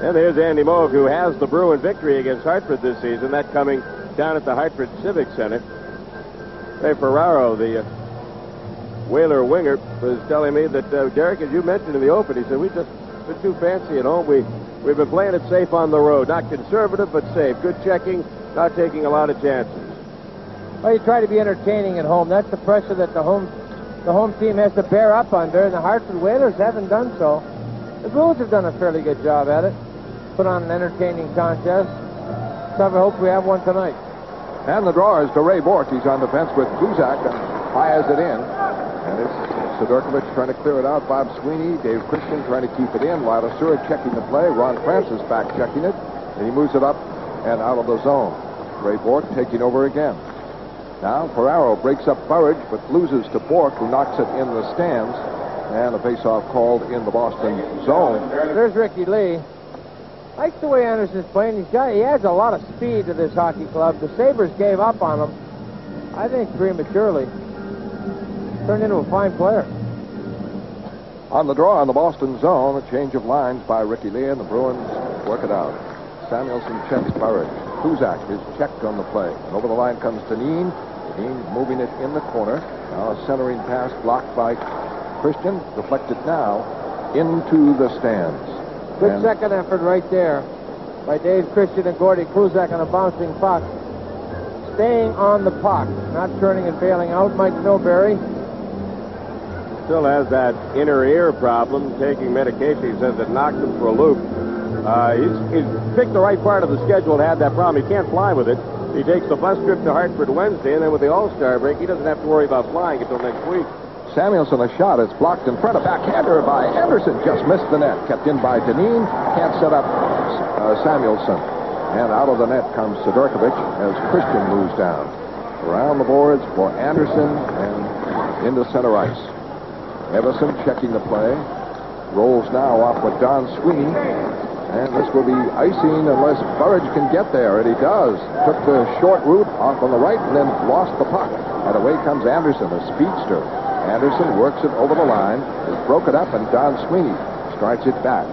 And there's Andy Moog, who has the Bruin victory against Hartford this season. That coming down at the Hartford Civic Center. Ray Ferraro, the Whaler winger, was telling me that, Derek, as you mentioned in the open, he said, we've just been too fancy at home. We've been playing it safe on the road. Not conservative, but safe. Good checking, not taking a lot of chances. Well, you try to be entertaining at home. That's the pressure that the home team has to bear up under, and the Hartford Whalers haven't done so. The Bruins have done a fairly good job at it. Put on an entertaining contest. So I hope we have one tonight. And the draw is to Ray Bork. He's on defense with Kluzak and fires it in. And it's Sidorkovich trying to clear it out. Bob Sweeney, Dave Christian trying to keep it in. Lila Sura checking the play. Ron Francis back checking it. And he moves it up and out of the zone. Ray Bork taking over again. Now Ferraro breaks up Burridge, but loses to Bork, who knocks it in the stands. And a face-off called in the Boston zone. There's Ricky Lee. Likes the way Anderson's playing. He adds a lot of speed to this hockey club. The Sabres gave up on him, I think, prematurely. Turned into a fine player. On the draw on the Boston zone, a change of lines by Ricky Lee, and the Bruins work it out. Samuelson checks Burridge. Kluzak is checked on the play. And over the line comes Dineen. Dineen moving it in the corner. Now a centering pass blocked by Christian. Deflected now into the stands. Good second effort right there by Dave Christian and Gordy Kluzak on a bouncing puck. Staying on the puck, not turning and bailing out. Mike Milbury still has that inner ear problem, taking medication. He says it knocked him for a loop. He's picked the right part of the schedule to have that problem. He can't fly with it. He takes the bus trip to Hartford Wednesday, and then with the All-Star break, he doesn't have to worry about flying until next week. Samuelson, a shot. It's blocked in front. A backhander by Anderson. Just missed the net. Kept in by Dineen. Can't set up Samuelson. And out of the net comes Sidorkovich as Christian moves down. Around the boards for Anderson and into center ice. Evison checking the play. Rolls now off with Don Sweeney. And this will be icing unless Burridge can get there. And he does. Took the short route off on the right and then lost the puck. And away comes Anderson, a speedster. Anderson works it over the line, is broken up, and Don Sweeney strikes it back.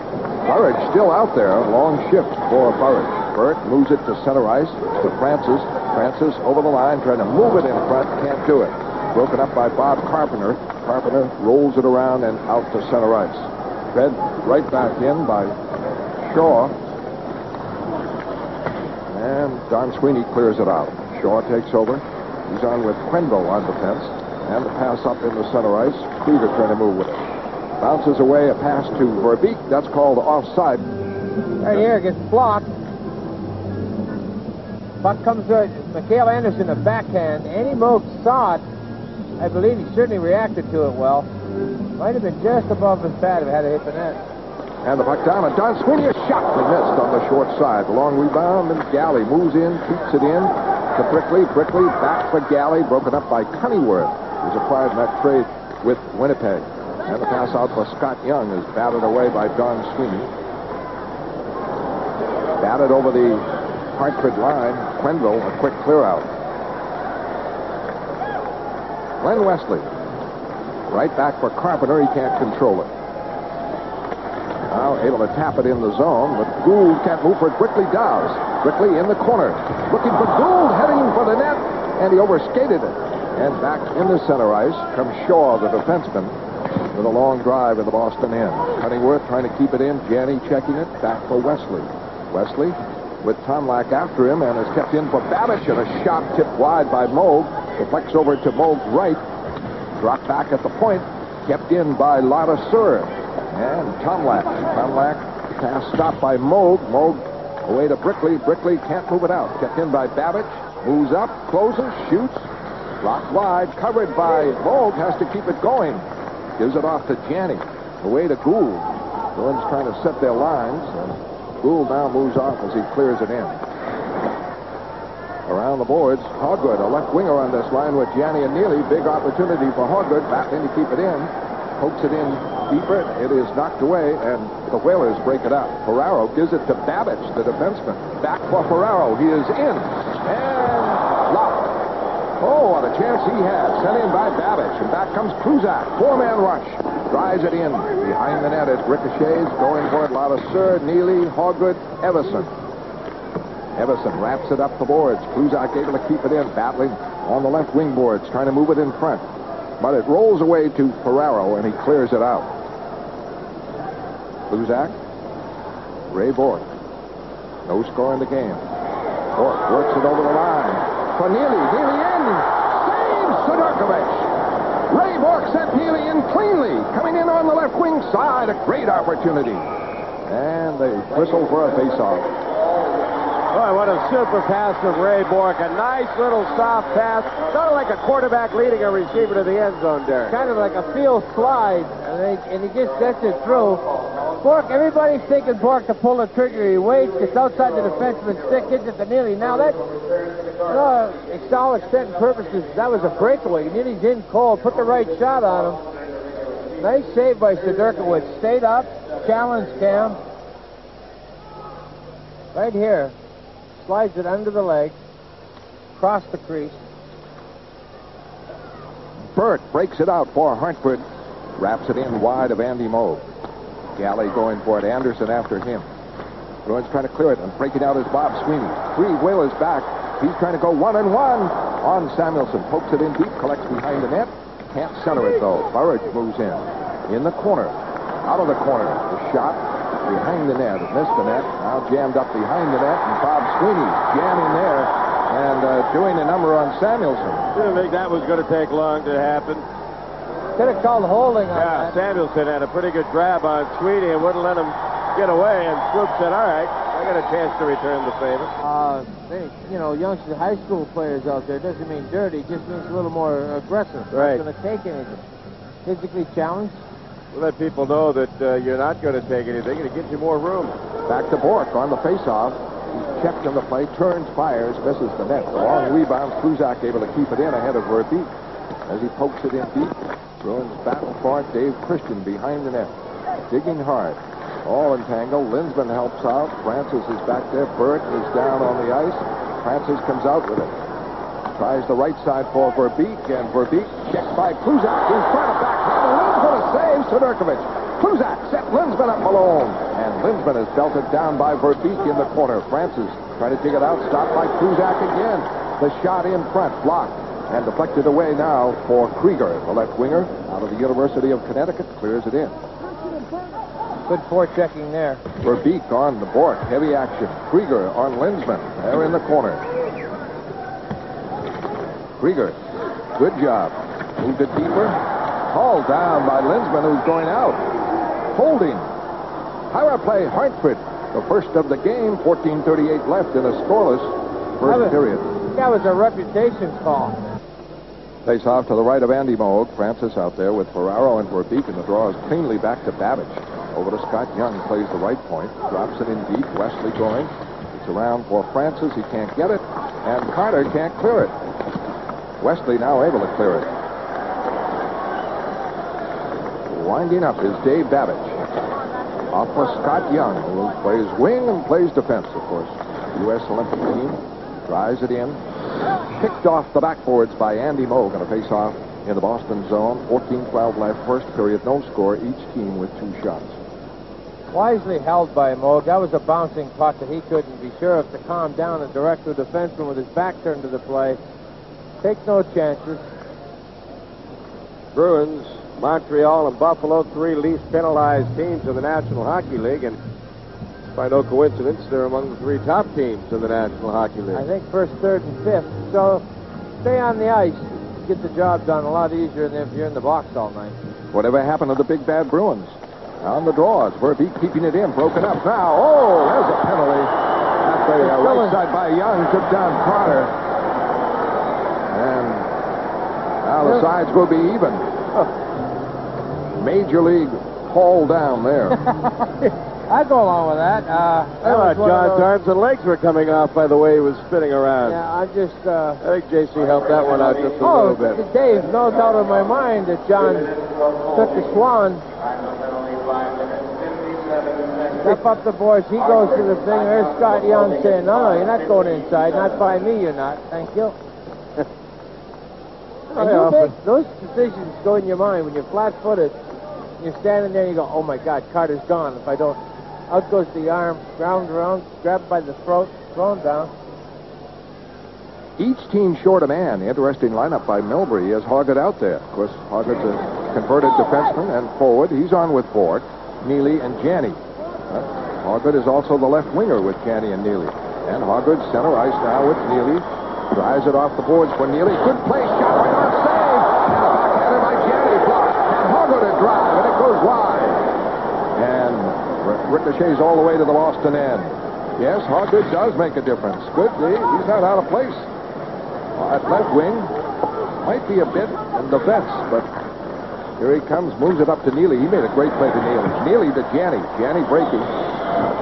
Burridge still out there, long shift for Burridge. Burt moves it to center ice to Francis. Francis over the line, trying to move it in front, can't do it. Broken up by Bob Carpenter. Carpenter rolls it around and out to center ice. Fed right back in by Shaw. And Don Sweeney clears it out. Shaw takes over. He's on with Quenville on defense. And the pass up in the center ice. Krieger trying to move with it. Bounces away, a pass to Verbeek. That's called offside. Right here, gets blocked. Puck comes to Mikhail Anderson, a backhand. Andy Moog saw it. I believe he certainly reacted to it well. Might have been just above his pad if it had hit the net. And the puck down, and Don Sweeney, a shot missed on the short side. The long rebound, and Galley moves in, keeps it in to Brickley. Brickley back for Galley, broken up by Cunneyworth. Was acquired in that trade with Winnipeg. And the pass out for Scott Young is batted away by Don Sweeney. Batted over the Hartford line. Quenville, a quick clear out. Glenn Wesley. Right back for Carpenter. He can't control it. Now able to tap it in the zone, but Gould can't move for it. Brickley does. Brickley in the corner. Looking for Gould, heading for the net, and he overskated it. And back in the center ice comes Shaw, the defenseman, with a long drive in the Boston end. Cunneyworth trying to keep it in. Janney checking it. Back for Wesley. Wesley with Tomlak after him and is kept in for Babish, and a shot tipped wide by Moog. Deflects over to Moog's right. Dropped back at the point. Kept in by Lada Sur. And Tomlak. Tomlak pass stopped by Moog. Moog away to Brickley. Brickley can't move it out. Kept in by Babish. Moves up. Closes. Shoots. Blocked wide, covered by Moog, has to keep it going. Gives it off to Janney. Away to Gould. Bruins trying to set their lines. And Gould now moves off as he clears it in. Around the boards, Hoggood, a left winger on this line with Janney and Neely. Big opportunity for Hoggood. Back in to keep it in. Pokes it in deeper. It is knocked away, and the Whalers break it up. Ferraro gives it to Babish, the defenseman. Back for Ferraro. He is in. And blocked. Oh, what a chance he had. Sent in by Babish. And back comes Kluzak. Four-man rush. Drives it in. Behind the net, it ricochets. Going for it, Ladouceur, Neely, Hoggood, Everson. Everson wraps it up the boards. Kluzak able to keep it in, battling on the left wing boards, trying to move it in front. But it rolls away to Ferraro, and he clears it out. Kluzak, Ray Bork. No score in the game. Bork works it over the line. For Neely. Neely in. Saves Sidorkovich. Ray Bork sent Neely in cleanly. Coming in on the left wing side. A great opportunity. And they whistle for a faceoff. Boy, what a super pass from Ray Bork. A nice little soft pass. Sort of like a quarterback leading a receiver to the end zone, Derek. Kind of like a field slide, and he just gets it through. Bork, everybody's thinking Bork to pull the trigger. He waits, gets outside the defenseman's stick, hits it to Neely. Now that, all extent and purposes, that was a breakaway. Neely's in cold, put the right shot on him. Nice save by Sidorkovich. Stayed up, challenged Cam. Right here. Slides it under the leg, across the crease. Burt breaks it out for Hartford. Wraps it in wide of Andy Moog. Galley going for it. Anderson after him. Bruins trying to clear it, and breaking out is Bob Sweeney. Three Whalers back. He's trying to go 1-on-1 on Samuelson. Pokes it in deep, collects behind the net. Can't center it though. Burridge moves in the corner. Out of the corner. The shot behind the net. It missed the net. Now jammed up behind the net, and Bob Sweeney jamming there and doing a number on Samuelson. Didn't think that was going to take long to happen. Could have called holding on Yeah, that. Samuelson had a pretty good grab on Sweeney and wouldn't let him get away, and Swoop said, all right, I got a chance to return the favor. Youngsters, high school players out there, doesn't mean dirty, just means a little more aggressive. Right. Not going to take anything. Physically challenged. We'll let people know that you're not going to take anything, and it gives you more room. Back to Bork on the faceoff. He's checked on the play, turns, fires, misses the net. The long rebound. Kluzak able to keep it in ahead of Verbeek. As he pokes it in deep, Bruins battle for it. Dave Christian behind the net, digging hard. All entangled. Linsman helps out. Francis is back there. Burt is down on the ice. Francis comes out with it. Tries the right side for Verbeek, and Verbeek checked by Kluzak. He's trying to backhand. Linsman saves Sidorkovich. Kluzak set Linsman up alone, and Linsman is belted down by Verbeek in the corner. Francis trying to dig it out. Stopped by Kluzak again. The shot in front, blocked, and deflected away now for Krieger, the left winger out of the University of Connecticut. Clears it in. Good forechecking there. Verbeek on the Bork. Heavy action. Krieger on Linsman. There in the corner. Krieger. Good job. Moved it deeper. Hauled down by Linsman, who's going out. Holding. Power play, Hartford. The first of the game. 14:38 left in a scoreless first period. That was a reputation call. Face off to the right of Andy Moog. Francis out there with Ferraro and Verbeek, and the draw is cleanly back to Babbage. Over to Scott Young, plays the right point. Drops it in deep. Wesley going. It's around for Francis. He can't get it. And Carter can't clear it. Wesley now able to clear it. Winding up is Dave Babbage. Off for Scott Young, who plays wing and plays defense, of course. U.S. Olympic team. Drives it in. Picked off the backboards by Andy Moog on a face-off in the Boston zone. 14-12 left. First period, no score. Each team with 2 shots. Wisely held by Moog. That was a bouncing puck that he couldn't be sure of to calm down and direct the defenseman with his back turned to the play. Take no chances. Bruins, Montreal, and Buffalo, 3 least penalized teams in the National Hockey League, and by no coincidence, they're among the 3 top teams in the National Hockey League. I think first, third, and fifth. So stay on the ice. Get the job done a lot easier than if you're in the box all night. Whatever happened to the big bad Bruins? On the draws. Verbeek keeping it in. Broken up now. Oh, there's a penalty. At the right side by Young. Took down Carter. And now the sides will be even. Major League haul down there. I'd go along with that. John's arms and legs were coming off by the way he was spinning around. Yeah, I think JC helped that one out just a little bit. Dave, no doubt in my mind that John took the Swan. Step up the boards. He goes to the thing. There's Scott Young saying, no, you're not going inside. Not by me, you're not. Thank you. And those decisions go in your mind when you're flat-footed. You're standing there and you go, oh my God, Carter's gone. If I don't, out goes the arm, ground around, grabbed by the throat, thrown down. Each team short a man. Interesting lineup by Milbury. He has Hoggett out there. Of course, Hoggett's a converted defenseman and forward. He's on with Ford, Neely, and Janney. Hoggett is also the left winger with Janney and Neely. And Hoggett center ice now with Neely. Drives it off the boards for Neely. Good play, shot right on save. And backhanded by Janney, blocked. And Hoggett a drive, and it goes wide. And ricochets all the way to the Boston end. Yes, Hoggett does make a difference. Good. He's not out of place. At left wing, might be a bit in the vets, but here he comes, moves it up to Neely. He made a great play to Neely. Neely to Janney. Janney breaking,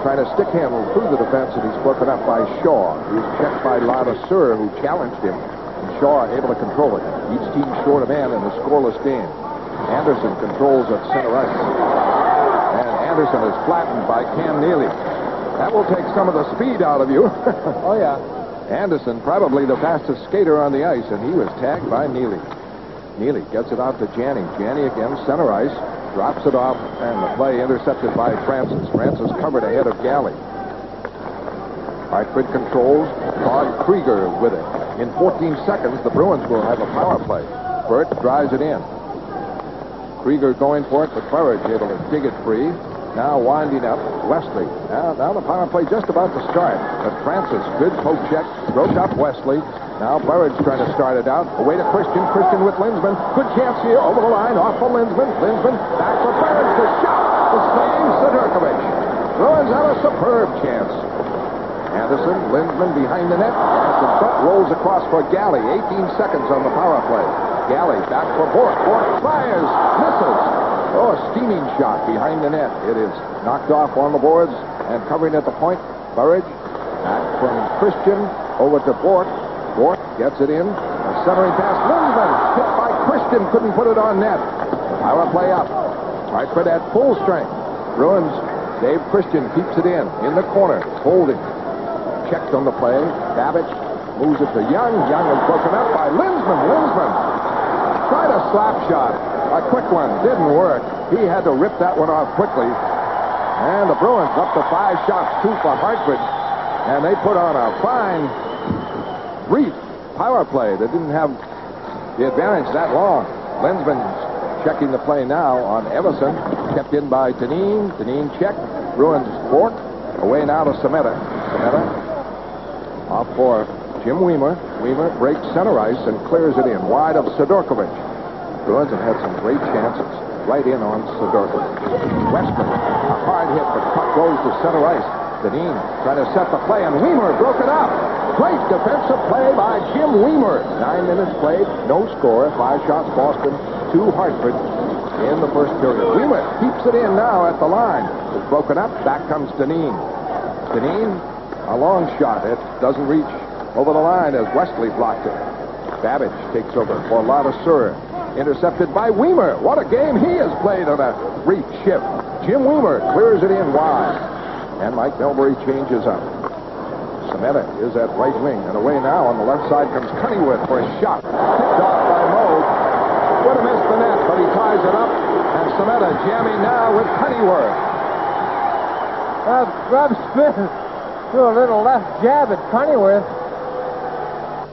trying to stick handle through the defense, and he's broken up by Shaw. He's checked by Nhl Rs Har, who challenged him, and Shaw able to control it. Each team short a man in a scoreless game. Anderson controls at center ice. And Anderson is flattened by Cam Neely. That will take some of the speed out of you. Oh, yeah. Anderson, probably the fastest skater on the ice, and he was tagged by Neely. Neely gets it out to Janney. Janney again, center ice, drops it off, and the play intercepted by Francis. Francis covered ahead of Galley. Hartford controls. Todd Krieger with it. In 14 seconds, the Bruins will have a power play. Burt drives it in. Krieger going for it, but Burridge able to dig it free. Now winding up, Wesley. Now the power play just about to start. But Francis, good poke check, broke up Wesley. Now Burridge trying to start it out. Away to Christian. Christian with Lindsman. Good chance here. Over the line. Off for Lindsman. Lindsman back for Burridge. The shot. The save. Sidorkovich. Bruins have a superb chance. Anderson. Lindsman behind the net. The front rolls across for Galley. 18 seconds on the power play. Galley back for Bork. Bork fires. Misses. Oh, a steaming shot behind the net. It is knocked off on the boards and covering at the point. Burridge back from Christian over to Bork. Bork gets it in. A centering pass. Lindsman hit by Christian. Couldn't put it on net. Power play up. Hartford at full strength. Bruins. Dave Christian keeps it in the corner. Holding. Checked on the play. Babbage moves it to Young. Young is broken up by Lindsman. Lindsman tried a slap shot. A quick one. Didn't work. He had to rip that one off quickly. And the Bruins up to 5 shots, 2 for Hartford. And they put on a fine, brief power play. They didn't have the advantage that long. Lindsman checking the play now on Everson. Kept in by Dineen. Dineen checked. Bruins Bork. Away now to Semeta. Semeta off for Jim Weimer. Weimer breaks center ice and clears it in. Wide of Sidorkovich. Bruins have had some great chances. Right in on Sidorkovich. Westman, a hard hit, but puck goes to center ice. Dineen trying to set the play, and Weimer broke it up. Great defensive play by Jim Weimer. 9 minutes played, no score. 5 shots Boston, 2 Hartford in the first period. Weimer keeps it in now at the line. It's broken up. Back comes Dineen. Dineen, a long shot. It doesn't reach over the line as Wesley blocked it. Babbage takes over for Nhl Rs Har. Intercepted by Weimer. What a game he has played on a brief shift. Jim Weimer clears it in wide. And Mike Milbury changes up. Semeta is at right wing. And away now on the left side comes Cunneyworth for a shot. Picked off by Moe. Would have missed the net, but he ties it up. And Semeta jamming now with Cunneyworth. Rob Smith threw a little left jab at Cunneyworth.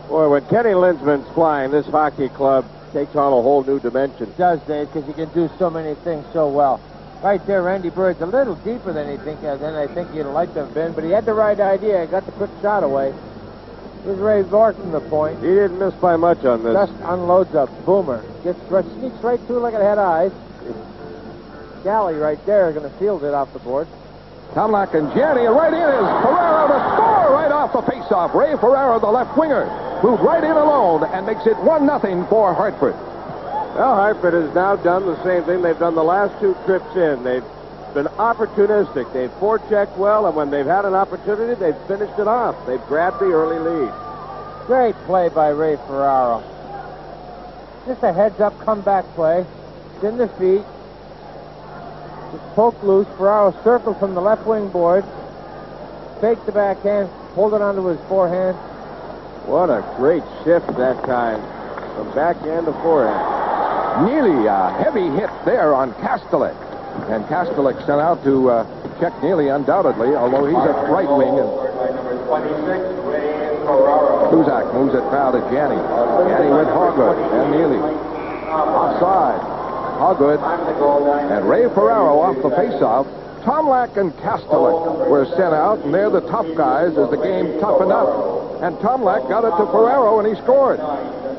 Boy, when Kenny Lindsman's flying, this hockey club takes on a whole new dimension. It does, Dave, because he can do so many things so well. Right there, Randy Bird's a little deeper than I think he'd like to have been, but he had the right idea. He got the quick shot away. Here's Ray Bork from the point. He didn't miss by much on this. Just unloads a boomer. Sneaks right through like it had eyes. Galley right there is going to field it off the board. Tomlak and Janney, and right in is Ferraro to score right off the faceoff. Ray Ferraro, the left winger, moved right in alone and makes it 1-0 for Hartford. Well, Hartford has now done the same thing they've done the last 2 trips in. They've been opportunistic. They've forechecked well, and when they've had an opportunity, they've finished it off. They've grabbed the early lead. Great play by Ray Ferraro. Just a heads-up comeback play. It's in the feet. Just poked loose. Ferraro circled from the left wing board. Faked the backhand. Pulled it onto his forehand. What a great shift that time from backhand to forehand. Neely, a heavy hit there on Kastelik. And Kastelik sent out to check Neely undoubtedly, although he's at right wing. And Kluzak moves it foul to Janney. Janney with Hargood and Neely. Offside. Hargood and Ray Ferraro off the faceoff. Tomlak and Kastelik were sent out, and they're the tough guys as the game toughened up. And Tomlak got it to Ferraro, and he scored.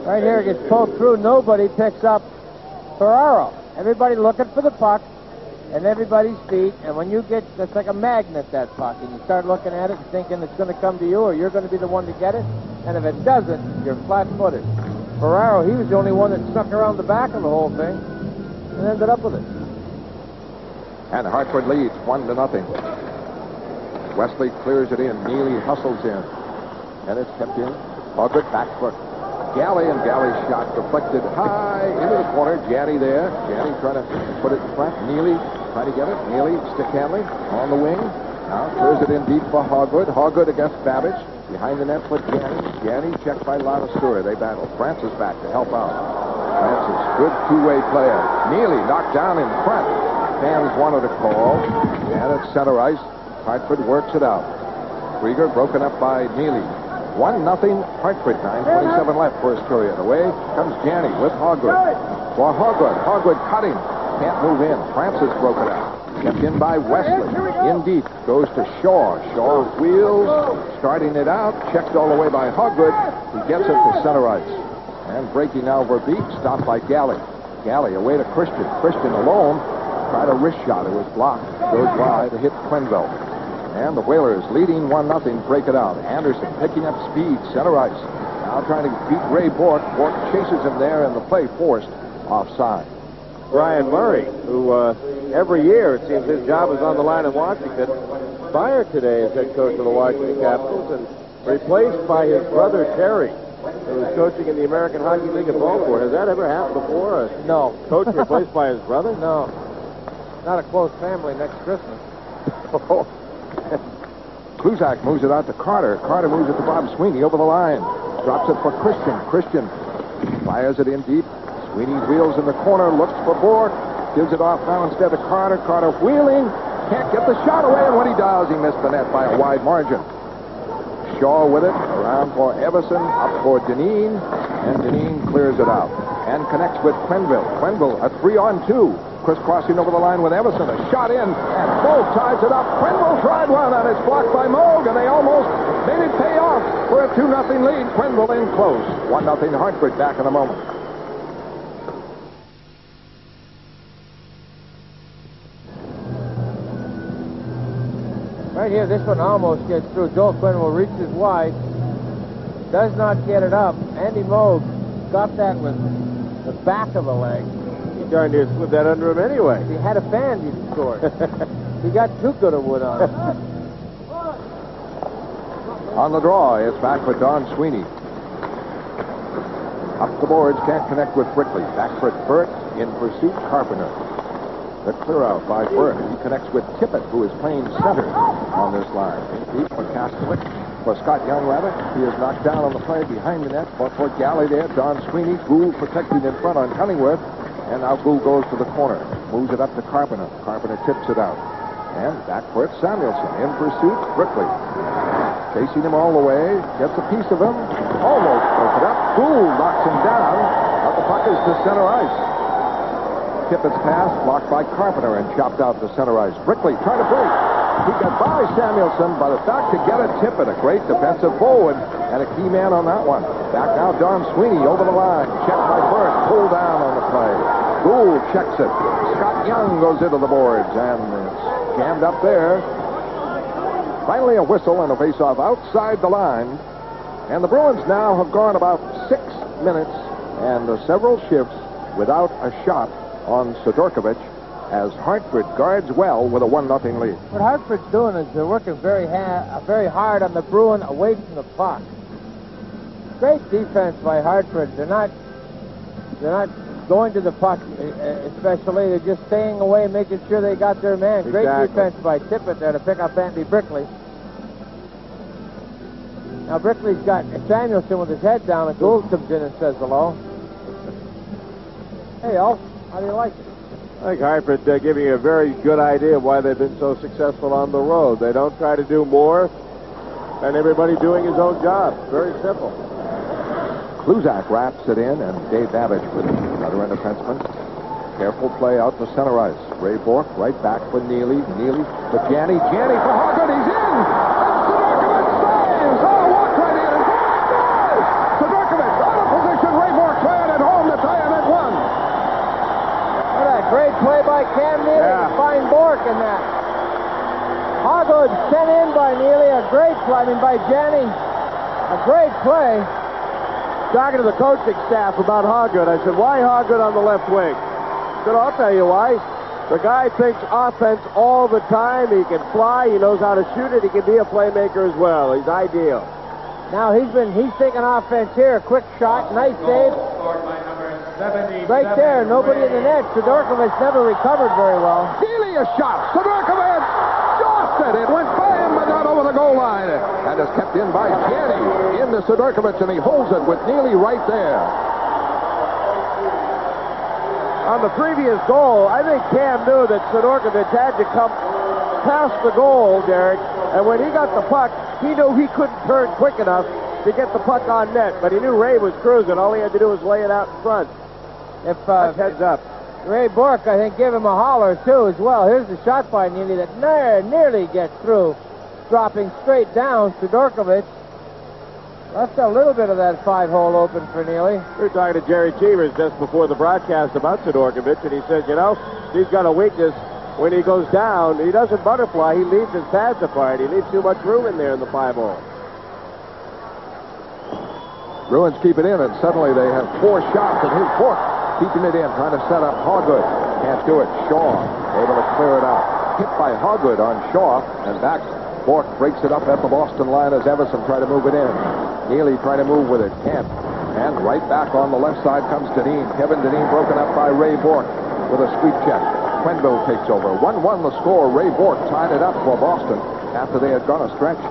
Right here, it gets pulled through. Nobody picks up Ferraro. Everybody looking for the puck, and everybody's feet. And when you get, it's like a magnet, that puck. And you start looking at it and thinking it's going to come to you, or you're going to be the one to get it. And if it doesn't, you're flat-footed. Ferraro, he was the only one that snuck around the back of the whole thing and ended up with it. And Hartford leads 1-0. Wesley clears it in. Neely hustles in. And it's kept in. Hargood back foot. Galley, and Galley's shot deflected high into the corner. Janney there. Janney trying to put it in front. Neely trying to get it. Neely stick handling on the wing. Now clears it in deep for Hargood. Hargood against Babbage. Behind the net for Janney. Janney checked by Lavastura. They battle. Francis back to help out. Francis, good two-way player. Neely knocked down in front. Fans wanted a call. And at center ice, Hartford works it out. Krieger broken up by Neely. 1-0 Hartford. 9:27 left, first period. Away comes Janney with Hargood. For Hargood. Hargood cutting. Can't move in. Francis broken up. Kept in by Wesley. In deep. Goes to Shaw. Shaw wheels. Starting it out. Checked all the way by Hargood. He gets it to center ice. And breaking now Verbeek. Stopped by Galley. Galley away to Christian. Christian alone. Tried a wrist shot. It was blocked. Goes by to hit Quenville. And the Whalers leading 1-0. Break it out. Anderson picking up speed. Center ice. Now trying to beat Ray Bork. Bork chases him there, and the play forced offside. Brian Murray, who every year it seems his job is on the line in Washington, fired today as head coach of the Washington Capitals and replaced by his brother Terry, who was coaching in the American Hockey League at Baltimore. Has that ever happened before? No. Coach replaced by his brother? No. Not a close family next Christmas. Kluzak moves it out to Carter. Carter moves it to Bob Sweeney over the line. Drops it for Christian. Christian fires it in deep. Sweeney wheels in the corner, looks for Bork. Gives it off now instead of Carter. Carter wheeling. Can't get the shot away, and when he does, he missed the net by a wide margin. Shaw with it. Around for Everson. Up for Dineen. And Dineen clears it out. And connects with Quenville. Quenville, a 3-on-2. Crisscrossing over the line with Everson. A shot in, and Moog ties it up. Quenville tried one, and it's blocked by Moog, and they almost made it pay off for a 2-0 lead. Quenville in close. 1-0 Hartford. Back in a moment. Right here, this one almost gets through. Joel Quenville reaches wide. Does not get it up. Andy Moog got that with the back of the leg. He darn near slid that under him anyway. If he had a fan, he'd score. He got too good a wood on it. On the draw, it's back for Don Sweeney. Up the boards, can't connect with Brickley. Back for Burt, in pursuit, Carpenter. The clear out by Burt. He connects with Tippett, who is playing center on this line. Deep for Kastelik. For Scott Young, rather. He is knocked down on the play behind the net. But for Galley there, Don Sweeney. Gould protecting in front on Cunningworth. And now Gould goes to the corner. Moves it up to Carpenter. Carpenter tips it out. And back for it, Samuelson. In pursuit, Brickley. Chasing him all the way. Gets a piece of him. Almost puts it up. Gould knocks him down. Now the puck is to center ice. Tippett's pass blocked by Carpenter and chopped out to center ice. Brickley trying to break. He got by Samuelson, but it's back to get it. Tippett, a great defensive forward and a key man on that one. Back now, Don Sweeney over the line. Checked by Burt. Pulled down on the play. Gould checks it. Scott Young goes into the boards, and it's jammed up there. Finally, a whistle and a face-off outside the line. And the Bruins now have gone about 6 minutes and several shifts without a shot on Sidorkovich as Hartford guards well with a 1-0 lead. What Hartford's doing is they're working very hard on the Bruin away from the puck. Great defense by Hartford. They're not going to the puck especially. They're just staying away, making sure they got their man. Great defense by Tippett there to pick up Andy Brickley. Now Brickley's got Samuelson with his head down, and Gould comes in and says hello. Hey, Elf, how do you like it? I think Hartford giving you a very good idea of why they've been so successful on the road. They don't try to do more, and everybody doing his own job. Very simple. Kluzak wraps it in, and Dave Babbage with another defenseman. Careful play out to center ice. Ray Bork right back for Neely. Neely to Janney. Janney for Hargood. He's in! And Sidorkovich saves! Oh, walked right in and scores! Sidorkovich out of position. Ray Bork playing at home to tie it at 1. What a great play by Cam Neely to find Bork in that. Hargood sent in by Neely. A great play, by Janney. A great play. Talking to the coaching staff about Hargood, I said, why Hargood on the left wing? I said, I'll tell you why. The guy thinks offense all the time. He can fly. He knows how to shoot it. He can be a playmaker as well. He's ideal. Now he's thinking offense here. Quick shot, nice save. Right there, nobody in the net. Sidorkovich never recovered very well. Neely a shot. Sidorkovich lost it. It went by him, but not over the goal line. And is kept in by Janney. Into Sidorkovich, and he holds it with Neely right there. On the previous goal, I think Cam knew that Sidorkovich had to come past the goal, Derek. And when he got the puck, he knew he couldn't turn quick enough to get the puck on net. But he knew Ray was cruising. All he had to do was lay it out in front. If heads up. Ray Bork, I think, gave him a holler, too, as well. Here's the shot by Neely that nearly gets through. Dropping straight down, Sidorkovich left a little bit of that 5-hole open for Neely. We were talking to Jerry Cheevers just before the broadcast about Sidorkovich, and he said, he's got a weakness. When he goes down, he doesn't butterfly. He leaves his pads apart. He leaves too much room in there in the 5-hole. Bruins keep it in, and suddenly they have 4 shots at his Bork. Keeping it in, trying to set up Hargood. Can't do it. Shaw able to clear it out. Hit by Hargood on Shaw, and back. Bork breaks it up at the Boston line as Everson tried to move it in. Neely trying to move with it. Can't. And right back on the left side comes Dineen. Kevin Dineen broken up by Ray Bork with a sweep check. Quenville takes over. 1-1 the score. Ray Bork tied it up for Boston after they had gone a stretch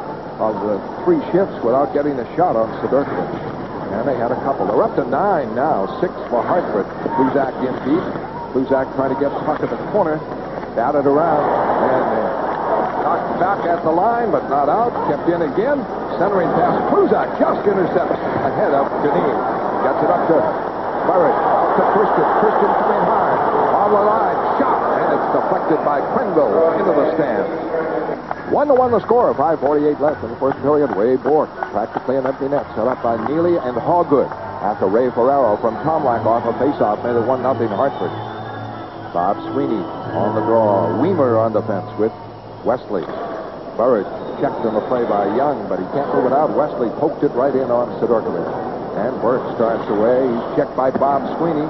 of 3 shifts without getting a shot on Sidorkovich. And they had a couple. They're up to 9 now. 6 for Hartford. Kluzak in deep. Kluzak trying to get puck at the corner. Batted around. And knocked back at the line, but not out. Kept in again. Centering pass. Kluzak just intercepts ahead of Dineen. Gets it up to Burridge. Out to Christian. Christian coming high. On the line. Shot. And it's deflected by Quenville into the stands. 1-1 the score. 5:48 left in the first period. Ray Bork practically an empty net set up by Neely and Hargood after Ray Ferraro from Tomlak off a faceoff made it 1-0 Hartford. Bob Sweeney on the draw. Weimer on defense with Wesley. Burridge checked on the play by Young, but he can't move it out. Wesley poked it right in on Sidorkovich. And Burke starts away. He's checked by Bob Sweeney.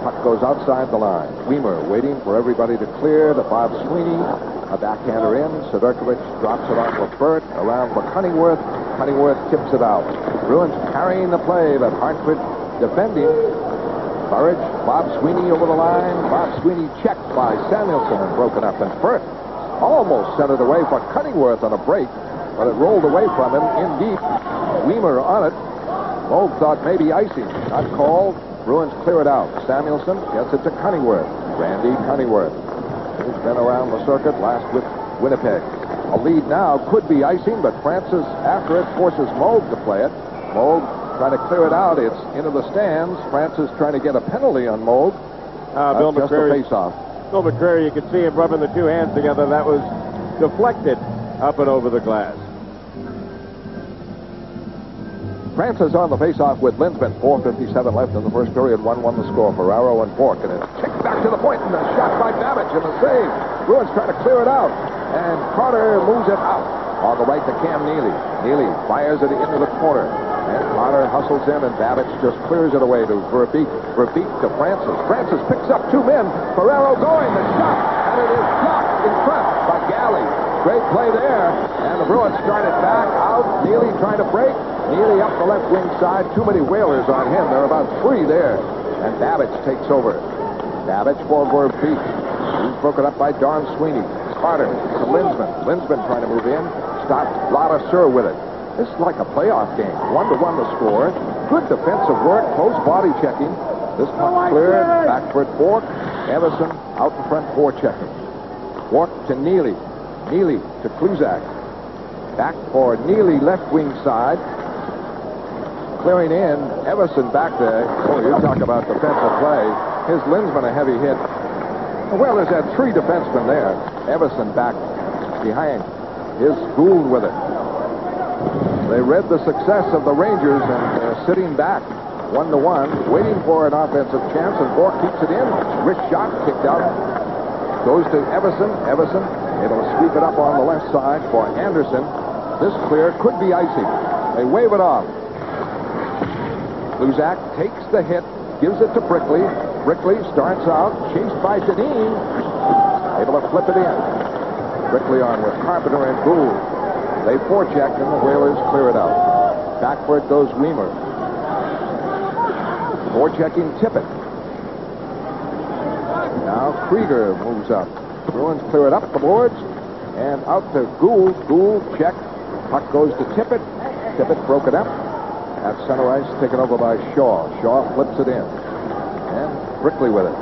Puck goes outside the line. Weimer waiting for everybody to clear to Bob Sweeney. A backhander in. Sidorkovich drops it off of Burt around for Cunningworth. Cunningworth tips it out. Bruins carrying the play, but Hartford defending. Burridge, Bob Sweeney over the line. Bob Sweeney checked by Samuelson and broken up. And Burt almost sent it away for Cunningworth on a break, but it rolled away from him in deep. Weimer on it. Moog thought maybe icing. Not called. Bruins clear it out. Samuelson gets it to Cunningworth. Randy Cunningworth. He's been around the circuit, last with Winnipeg. A lead now could be icing, but Francis, after it, forces Moog to play it. Moog trying to clear it out. It's into the stands. Francis trying to get a penalty on Moog. Bill just a McCreary. face-off. Bill McCreary, you could see him rubbing the 2 hands together. That was deflected up and over the glass. Francis on the face-off with Linsman. 4:57 left in the first period. 1-1 the score. Ferraro and Bork. And it's kicked back to the point, and a shot by Babbage and a save. Bruins trying to clear it out. And Carter moves it out. On the right to Cam Neely. Neely fires it into the corner. And Carter hustles in, and Babbage just clears it away to Verbeek. Verbeek to Francis. Francis picks up 2 men. Ferraro going. The shot. And it is blocked in front by Galley. Great play there. And the Bruins start it back out. Neely trying to break. Neely up the left wing side. Too many Whalers on him. There are about 3 there. And Babbage takes over. Babbage for Verbeek. He's broken up by Don Sweeney. Carter to Linsman. Linsman trying to move in. Stopped Ladouceur with it. This is like a playoff game. 1-1 the score. Good defensive work. Close body checking. This puck cleared. Back for it, Bork. Everson out in front, forechecking. Bork to Neely. Neely to Kluzak. Back for Neely, left wing side. Clearing in. Everson back there. Oh, you talk about defensive play. His Linsman a heavy hit. Well, there's that 3 defensemen there. Everson back behind. Here's Gould with it. They read the success of the Rangers and they're sitting back 1-1, waiting for an offensive chance, and Bork keeps it in. Rich shot, kicked out. Goes to Everson. Everson able to sweep it up on the left side for Anderson. This clear could be icing. They wave it off. Kluzak takes the hit, gives it to Brickley. Brickley starts out, chased by Dineen. Able to flip it in. Brickley on with Carpenter and Gould. They forecheck and the Whalers clear it out. Back for it goes Weimer. Forechecking Tippett. Now Krieger moves up. Bruins clear it up the boards and out to Gould. Gould check. Puck goes to Tippett. Tippett broke it up. At center ice, taken over by Shaw. Shaw flips it in. And Brickley with it.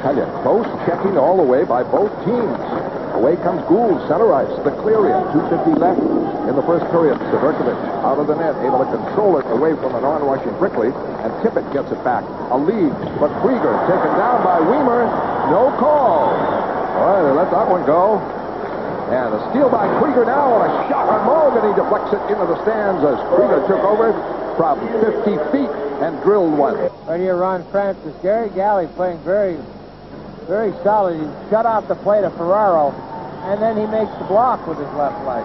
Tell you, close checking all the way by both teams. Away comes Gould, center ice, the clear in. 2:50 left in the first period. Sadurkovich out of the net, able to control it away from an on-rushing Brickley, and Tippett gets it back. A lead, but Krieger taken down by Weimer. No call. All right, they let that one go. And a steal by Krieger now, and a shot on Moog, and he deflects it into the stands as Krieger took over from 50 feet and drilled one. Right here, Ron Francis. Gary Galley playing very solid. He shut off the play to Ferraro, and then he makes the block with his left leg.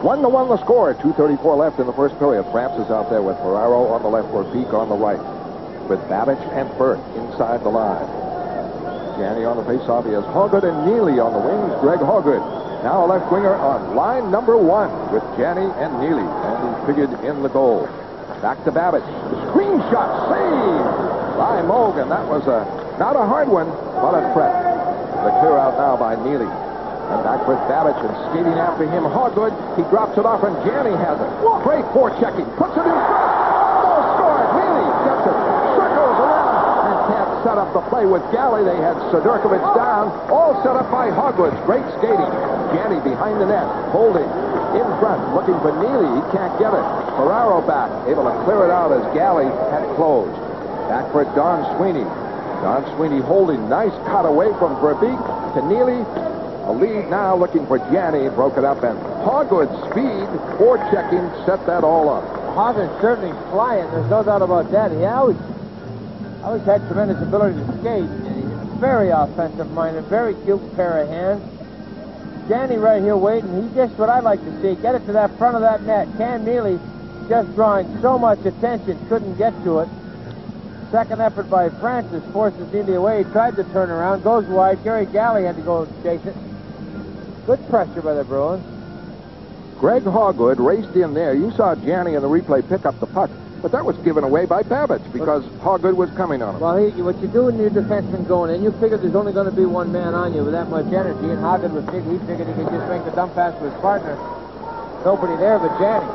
1-1 the score. 2:34 left in the first period. Francis out there with Ferraro on the left for Peak on the right. With Babbage and Burt inside the line. Janney on the faceoff. He has Hoggard and Neely on the wings. Greg Hoggard. Now a left winger on line number 1 with Janney and Neely. And he figured in the goal. Back to Babbage. Screen shot saved by Moog, and that was not a hard one, but a threat. The clear out now by Neely. And back with Babbage and skating after him. Hoggard. He drops it off, and Janney has it. Great forechecking. Puts it in front. Almost scored. Neely gets it. Circles around and can't set up the play with Galley. They had Sadurkovich down. All set up by Hoggard. Great skating. Janney behind the net. Holding. In front, looking for Neely. He can't get it. Ferraro back, able to clear it out as Galley had closed. Back for Don Sweeney. Don Sweeney holding. Nice cut away from Verbeek to Neely. A lead now looking for Janney. Broke it up, and Hoggard's speed, forechecking, set that all up. Hoggard's certainly flying. There's no doubt about that. He always had tremendous ability to skate. Very offensive-minded, very cute pair of hands. Janney right here waiting. He's just what I like to see. Get it to that front of that net. Cam Neely just drawing so much attention, couldn't get to it. Second effort by Francis forces Neely away. He tried to turn around, goes wide. Gary Galley had to go chase it. Good pressure by the Bruins. Greg Hoggard raced in there. You saw Janney in the replay pick up the puck, but that was given away by Babbage because Hoggard was coming on him. Well, what you do when your defenseman going in, you figure there's only going to be one man on you with that much energy, and Hoggard was big. He figured he could just make the dump pass to his partner. Nobody there but Janney.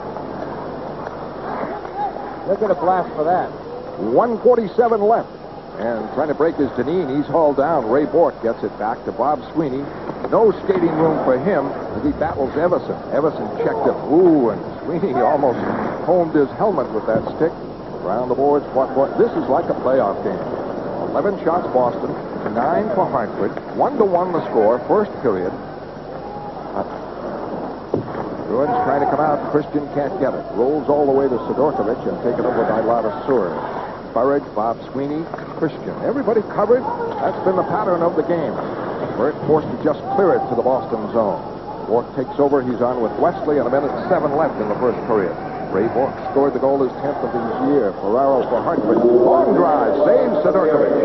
Look at a blast for that. 1:47 left. And trying to break his Dineen, he's hauled down. Ray Bork gets it back to Bob Sweeney. No skating room for him as he battles Everson. Everson checked him. Ooh, and Sweeney almost homed his helmet with that stick. Around the boards, this is like a playoff game. 11 shots Boston, 9 for Hartford. 1-1 the score, first period. Bruins trying to come out. Christian can't get it. Rolls all the way to Sadurkovich and taken over by Ladouceur. Burridge, Bob Sweeney, Christian. Everybody covered. That's been the pattern of the game. Burt forced to just clear it to the Boston zone. Bork takes over. He's on with Wesley, and 1:07 left in the first period. Ray Bork scored the goal, his 10th of the year. Ferraro for Hartford. Long drive, saves Sadurkovich.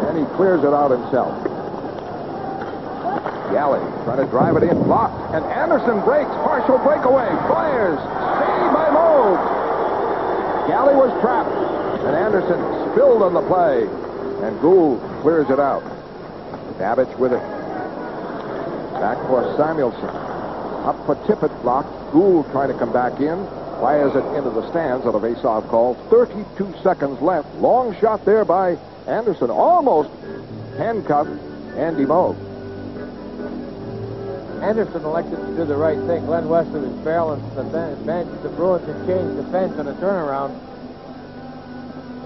And he clears it out himself. Galley trying to drive it in, blocked, and Anderson breaks, partial breakaway, fires, saved by Moog. Galley was trapped, and Anderson spilled on the play, and Gould clears it out. Babbage with it. Back for Samuelson. Up for Tippett, blocked. Gould trying to come back in. Fires it into the stands on a face-off call. 32 seconds left. Long shot there by Anderson. Almost handcuffed Andy Moog. Anderson elected to do the right thing. Glenn Wesley was barreling the bench. The Bruins had changed defense on a turnaround.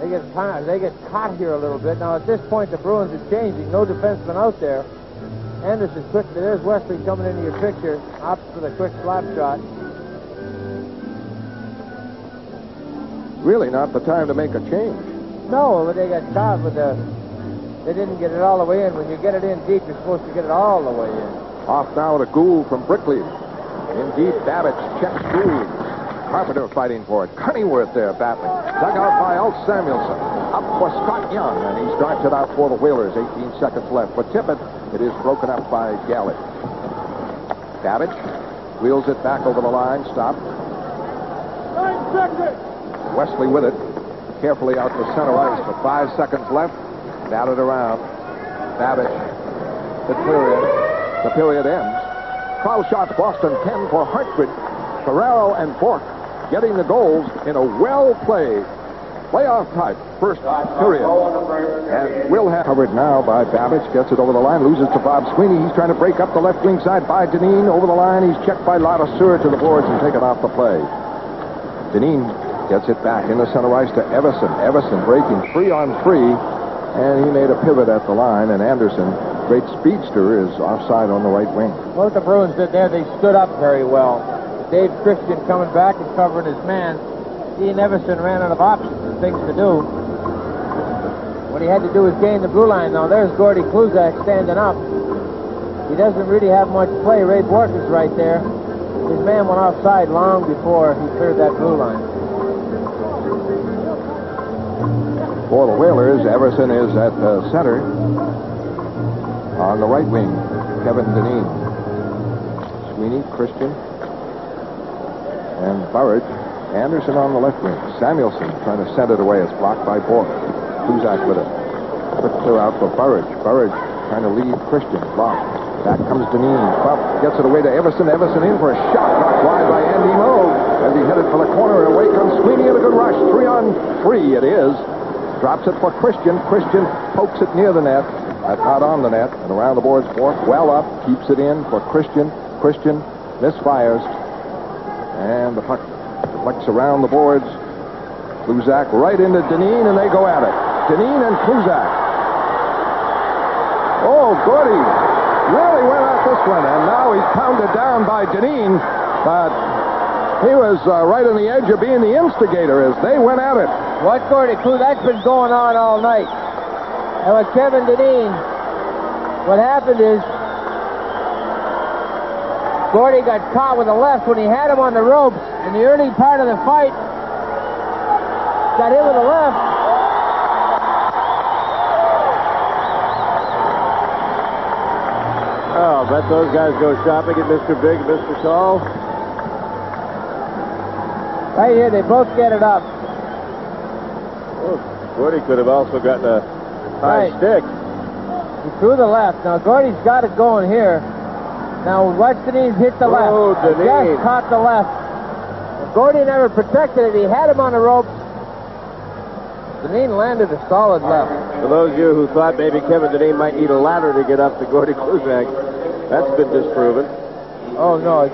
They get caught here a little bit. Now, at this point, the Bruins are changing. No defenseman out there. Anderson quickly. There's Wesley coming into your picture. Opts for the quick slap shot. Really not the time to make a change. No, but they got caught with the... They didn't get it all the way in. When you get it in deep, you're supposed to get it all the way in. Off now to Gould from Brickley. In deep, Babbage checks Gould. Carpenter fighting for it. Cunneyworth there battling. Dug out by Alt Samuelson. Up for Scott Young, and he starts it out for the Whalers. 18 seconds left. For Tippett, it is broken up by Gallant. Babbage wheels it back over the line. Stop. 9 seconds. Wesley with it. Carefully out to center ice for 5 seconds left. Batted around. Babbage. The clear in. The period ends. Foul shots, Boston 10 for Hartford. Ferraro and Bork getting the goals in a well-played playoff type first period. And will have covered now by Babbage. Gets it over the line. Loses to Bob Sweeney. He's trying to break up the left wing side by Dineen. Over the line. He's checked by Ladouceur to the boards and taken off the play. Dineen gets it back in the center ice to Everson. Everson breaking 3-on-3. And he made a pivot at the line, and Anderson, great speedster, is offside on the right wing. What the Bruins did there, they stood up very well. Dave Christian coming back and covering his man. Ian Everson ran out of options and things to do. What he had to do was gain the blue line. Now there's Gordy Kluzak standing up. He doesn't really have much play. Ray Bork is right there. His man went offside long before he cleared that blue line. For the Whalers, Everson is at the center. On the right wing, Kevin Dineen. Sweeney, Christian, and Burridge. Anderson on the left wing. Samuelson trying to send it away. It's blocked by Bork. Kuzak with it. Quick clear out for Burridge. Burridge trying to lead Christian. Blocked. Back comes Dineen. Buff gets it away to Everson. Everson in for a shot. Knocked wide by Andy Moog. As he headed for the corner, and away comes Sweeney in a good rush. 3-on-3 it is. Drops it for Christian. Christian pokes it near the net. That's not on the net. And around the boards, Bork well up. Keeps it in for Christian. Christian misfires. And the puck deflects around the boards. Kluzak right into Dineen, and they go at it. Dineen and Kluzak. Oh, Gordy really went at this one. And now he's pounded down by Dineen. But he was right on the edge of being the instigator as they went at it. What Gordy Kluzak's been going on all night. And with Kevin Dineen, what happened is Gordy got caught with the left when he had him on the ropes in the early part of the fight. Got hit with the left. Oh, I bet those guys go shopping at Mr. Big, Mr. Tall. Right here, they both get it up. Gordy could have also gotten a high stick. He threw the left. Now, Gordy's got it going here. Now, watch Dineen hit the left. Oh, Dineen. Just caught the left. And Gordy never protected it. He had him on the ropes. Dineen landed a solid left. For those of you who thought maybe Kevin Dineen might need a ladder to get up to Gordy Kluzak, that's been disproven. Oh, no.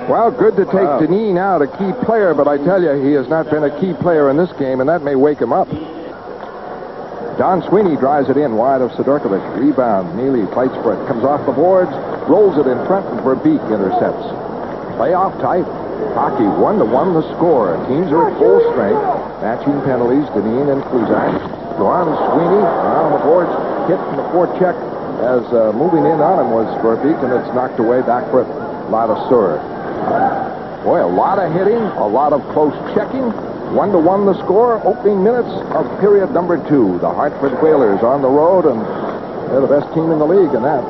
Well, good to take Dineen out, a key player, but I tell you, he has not been a key player in this game, and that may wake him up. Don Sweeney drives it in wide of Sidorkovic. Rebound. Neely fights for it. Comes off the boards, rolls it in front, and Verbeek intercepts. Playoff tight. Hockey 1-1 the score. Teams are at full strength. Matching penalties, Dineen and Kluzak. John Sweeney around the boards, hit from the forecheck as moving in on him was Verbeek, and it's knocked away back for Ladouceur. Boy, a lot of hitting, a lot of close checking. 1-1 the score. Opening minutes of period number 2. The Hartford Whalers on the road, and they're the best team in the league in that.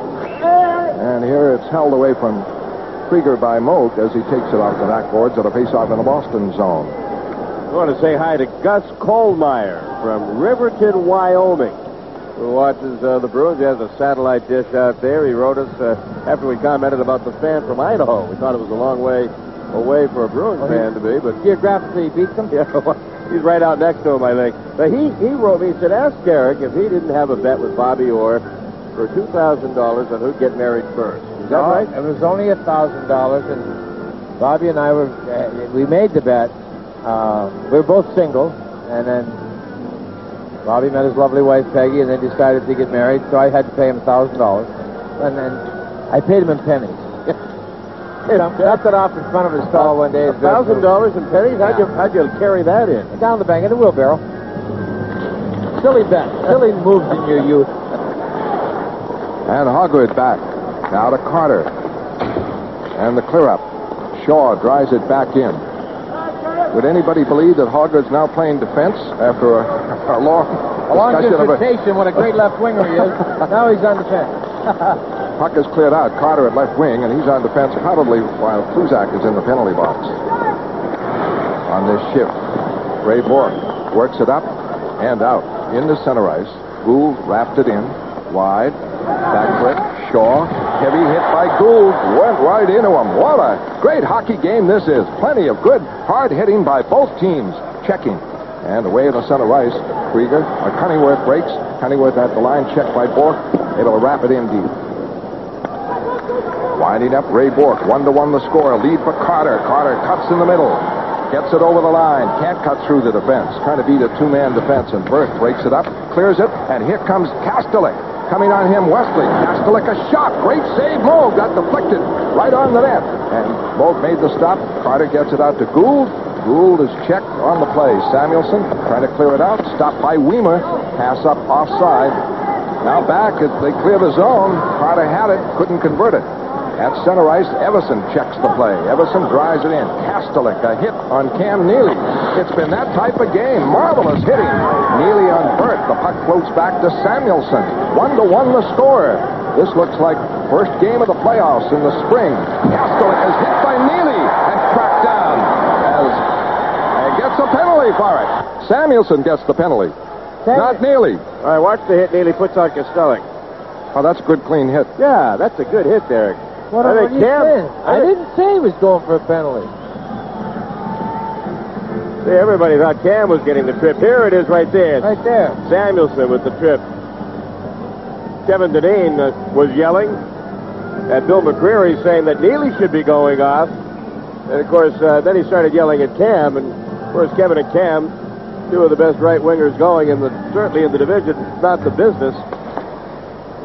And here it's held away from Krieger by Moog as he takes it off the backboards at a faceoff in the Boston zone. I want to say hi to Gus Kohlmeyer from Riverton, Wyoming, who watches the Bruins. He has a satellite dish out there. He wrote us after we commented about the fan from Idaho. We thought it was a long way way for a Bruins fan to be, but geographically he beats them. yeah, he's right out next to him, I think. But he wrote me, he said, ask Derek if he didn't have a bet with Bobby Orr for $2,000 on who'd get married first. Is that right? It was only $1,000, and Bobby and I we made the bet. We were both single, and then Bobby met his lovely wife Peggy, and they decided to get married. So I had to pay him $1,000, and then I paid him in pennies. Knocked it off in front of his stall one day. $1,000 in pennies? How'd you carry that in? Down the bank in a wheelbarrow. Silly bet. Silly moves in your youth. And Hogwood back. Now to Carter. And the clear up. Shaw drives it back in. Would anybody believe that Hogwood's now playing defense after a long dissertation? What a great left winger he is. Now he's on defense. Puck is cleared out. Carter at left wing, and he's on defense probably while Kluzak is in the penalty box. On this shift, Ray Bourque works it up and out into center ice. Gould wrapped it in wide. Back foot. Shaw. Heavy hit by Gould. Went right into him. What a great hockey game this is. Plenty of good hard hitting by both teams. Checking. And away in the center ice, Krieger. Cunningworth breaks. Cunningworth at the line. Checked by Bourque. Able to wrap it in deep. Winding up, Ray Bourque. 1-1 the score. Lead for Carter. Carter cuts in the middle. Gets it over the line. Can't cut through the defense. Trying to beat a two-man defense. And Burke breaks it up. Clears it. And here comes Kastelik. Coming on him, Wesley. Kastelik, a shot. Great save. Moe got deflected right on the net. And Moe made the stop. Carter gets it out to Gould. Gould is checked on the play. Samuelson trying to clear it out. Stopped by Weimer. Pass up offside. Now back as they clear the zone. Carter had it. Couldn't convert it. At center ice, Everson checks the play. Everson drives it in. Kastelik, a hit on Cam Neely. It's been that type of game. Marvelous hitting. Neely on Burt. The puck floats back to Samuelson. 1-1 the score. This looks like first game of the playoffs in the spring. Kastelik is hit by Neely and cracked down and gets a penalty for it. Samuelson gets the penalty. Not Neely. All right, watch the hit Neely puts on Kastelik. Oh, that's a good clean hit. Yeah, that's a good hit, Derek. What are you saying? I didn't say he was going for a penalty. See, everybody thought Cam was getting the trip. Here it is right there. Right there. Samuelson with the trip. Kevin Dineen was yelling at Bill McCreary saying that Neely should be going off. And, of course, then he started yelling at Cam. And, of course, Kevin and Cam, two of the best right wingers going, certainly in the division, not the business.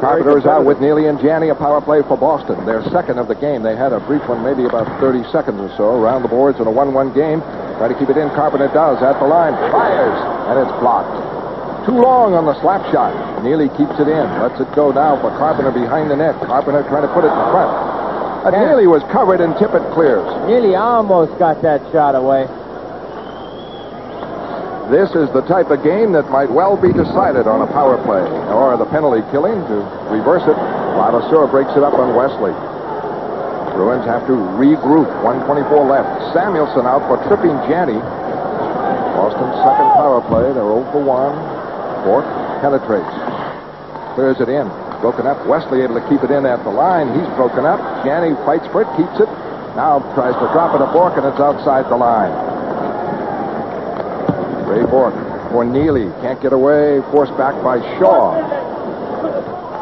Carpenter is out with Neely and Janney, a power play for Boston. Their second of the game. They had a brief one, maybe about 30 seconds or so, around the boards in a 1-1 game. Try to keep it in. Carpenter does at the line. Fires, and it's blocked. Too long on the slap shot. Neely keeps it in. Lets it go now for Carpenter behind the net. Carpenter trying to put it in front. Neely was covered and Tippett clears. Neely almost got that shot away. This is the type of game that might well be decided on a power play or the penalty killing to reverse it. Lavaseur breaks it up on Wesley. Bruins have to regroup. 1:24 left. Samuelson out for tripping Janney. Boston's second power play. They're 0 for 1. Bourque penetrates. Clears it in. Broken up. Wesley able to keep it in at the line. He's broken up. Janney fights for it. Keeps it. Now tries to drop it to Bourque, and it's outside the line. Ray Bourque for Neely. Can't get away. Forced back by Shaw.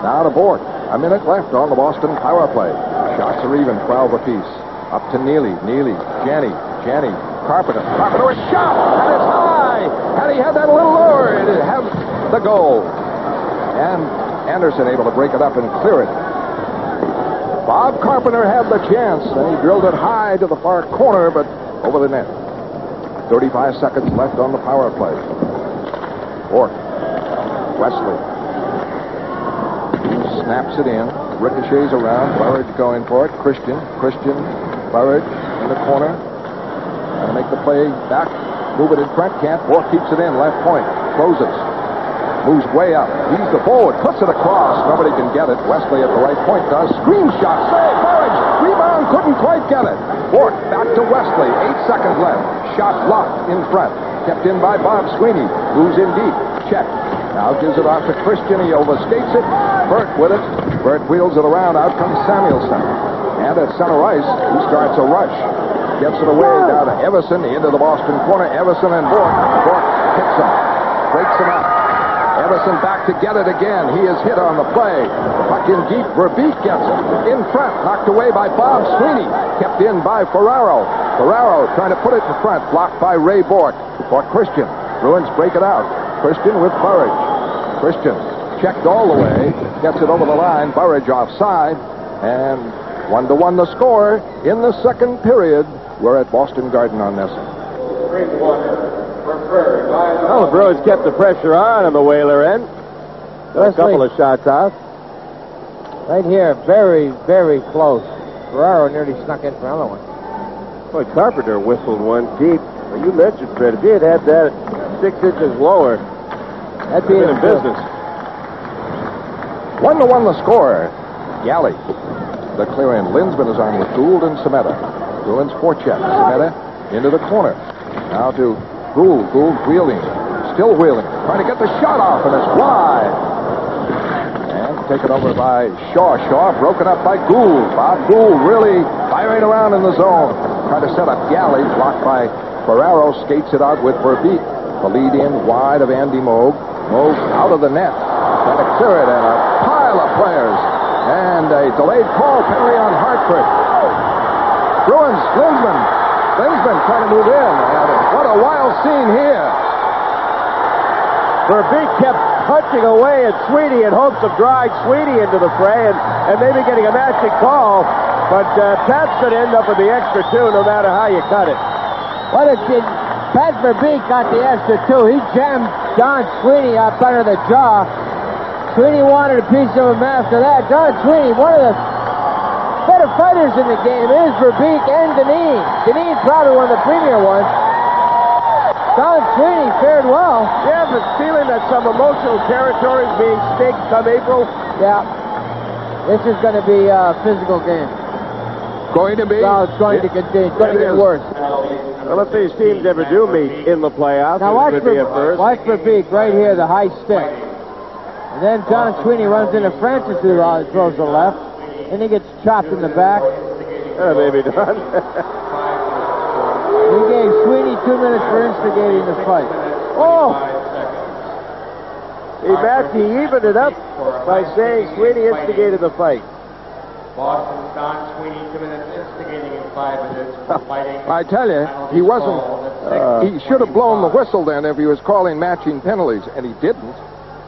Now to Bourque. A minute left on the Boston power play. Shots are even, 12 apiece. Up to Neely. Neely. Janney. Carpenter. Carpenter, a shot! And it's high! And he had that a little lower. It has the goal. And Anderson able to break it up and clear it. Bob Carpenter had the chance, and he drilled it high to the far corner, but over the net. 35 seconds left on the power play. Bourque. Wesley. Snaps it in. Ricochets around. Burridge going for it. Christian. Burridge in the corner. Trying to make the play back. Move it in front. Can't. Bourque keeps it in. Left point. Closes. Moves way up. He's the forward. Puts it across. Nobody can get it. Wesley at the right point does. Screen shot. Save. Burridge. Rebound. Couldn't quite get it. Bourque back to Wesley. 8 seconds left. Shot blocked in front. Kept in by Bob Sweeney. Moves in deep. Check. Now gives it off to Christian. He overskates it. Burt with it. Burt wheels it around. Out comes Samuelson. And at center ice, he starts a rush. Gets it away down to Everson into the Boston corner. Everson and Bork. Bork hits him. Breaks him up. Everson back to get it again. He is hit on the play. Puck in deep. Verbeek gets it. In front. Knocked away by Bob Sweeney. Kept in by Ferraro. Ferraro trying to put it in front. Blocked by Ray Bork. For Christian. Bruins break it out. Christian with Burridge. Christian checked all the way. Gets it over the line. Burridge offside. And 1-1 the score in the second period. We're at Boston Garden on this. Well, the Bruins kept the pressure on the Whaler end. Got a couple of shots off. Right here, very, very close. Ferraro nearly snuck in for another one. Boy, Carpenter whistled one deep. Well, you mentioned, Fred, if he had had that 6 inches lower, that'd be in business. 1-1 the score. Galley. The clear in. Linsman is on with Gould and Semeta. Bruins forecheck. Semeta into the corner. Now to Gould. Gould wheeling. Still wheeling. Trying to get the shot off, and it's wide. And taken over by Shaw. Shaw broken up by Gould. Bob Gould really firing around in the zone. Trying to set up Galley. Blocked by Ferraro. Skates it out with Verbeek. The lead in wide of Andy Moog. Moog out of the net. Trying to clear it, and a pile of players. And a delayed call penalty on Hartford. Bruins, Linsman. Linsman trying to move in. And what a wild scene here. Verbeek kept punching away at Sweeney in hopes of drawing Sweeney into the fray and maybe getting a matching call. But Pat's going to end up with the extra 2 no matter how you cut it. What a kid. Pat Verbeek got the extra 2. He jammed Don Sweeney up under the jaw. Sweeney wanted a piece of him after that. Don Sweeney, one of the better fighters in the game, is Verbeek and Dineen. Dineen probably one of the premier ones. Don Sweeney fared well. Yeah, but feeling that some emotional territory is being staked come April. Yeah. This is going to be a physical game. Going to be? Well, it's going to continue. It's going to get worse. Well, if these teams ever do meet in the playoffs, now watch Verbeek right here, the high stick. And then Don Sweeney runs into Francis, who throws the left. And he gets chopped in the back. Maybe done. He gave Sweeney 2 minutes for instigating the fight. Oh! He evened it up by saying Sweeney instigated the fight. Boston, Don Sweeney, 2 minutes instigating in 5 minutes. Fighting. I tell you, he wasn't. He should have blown the whistle then if he was calling matching penalties, and he didn't.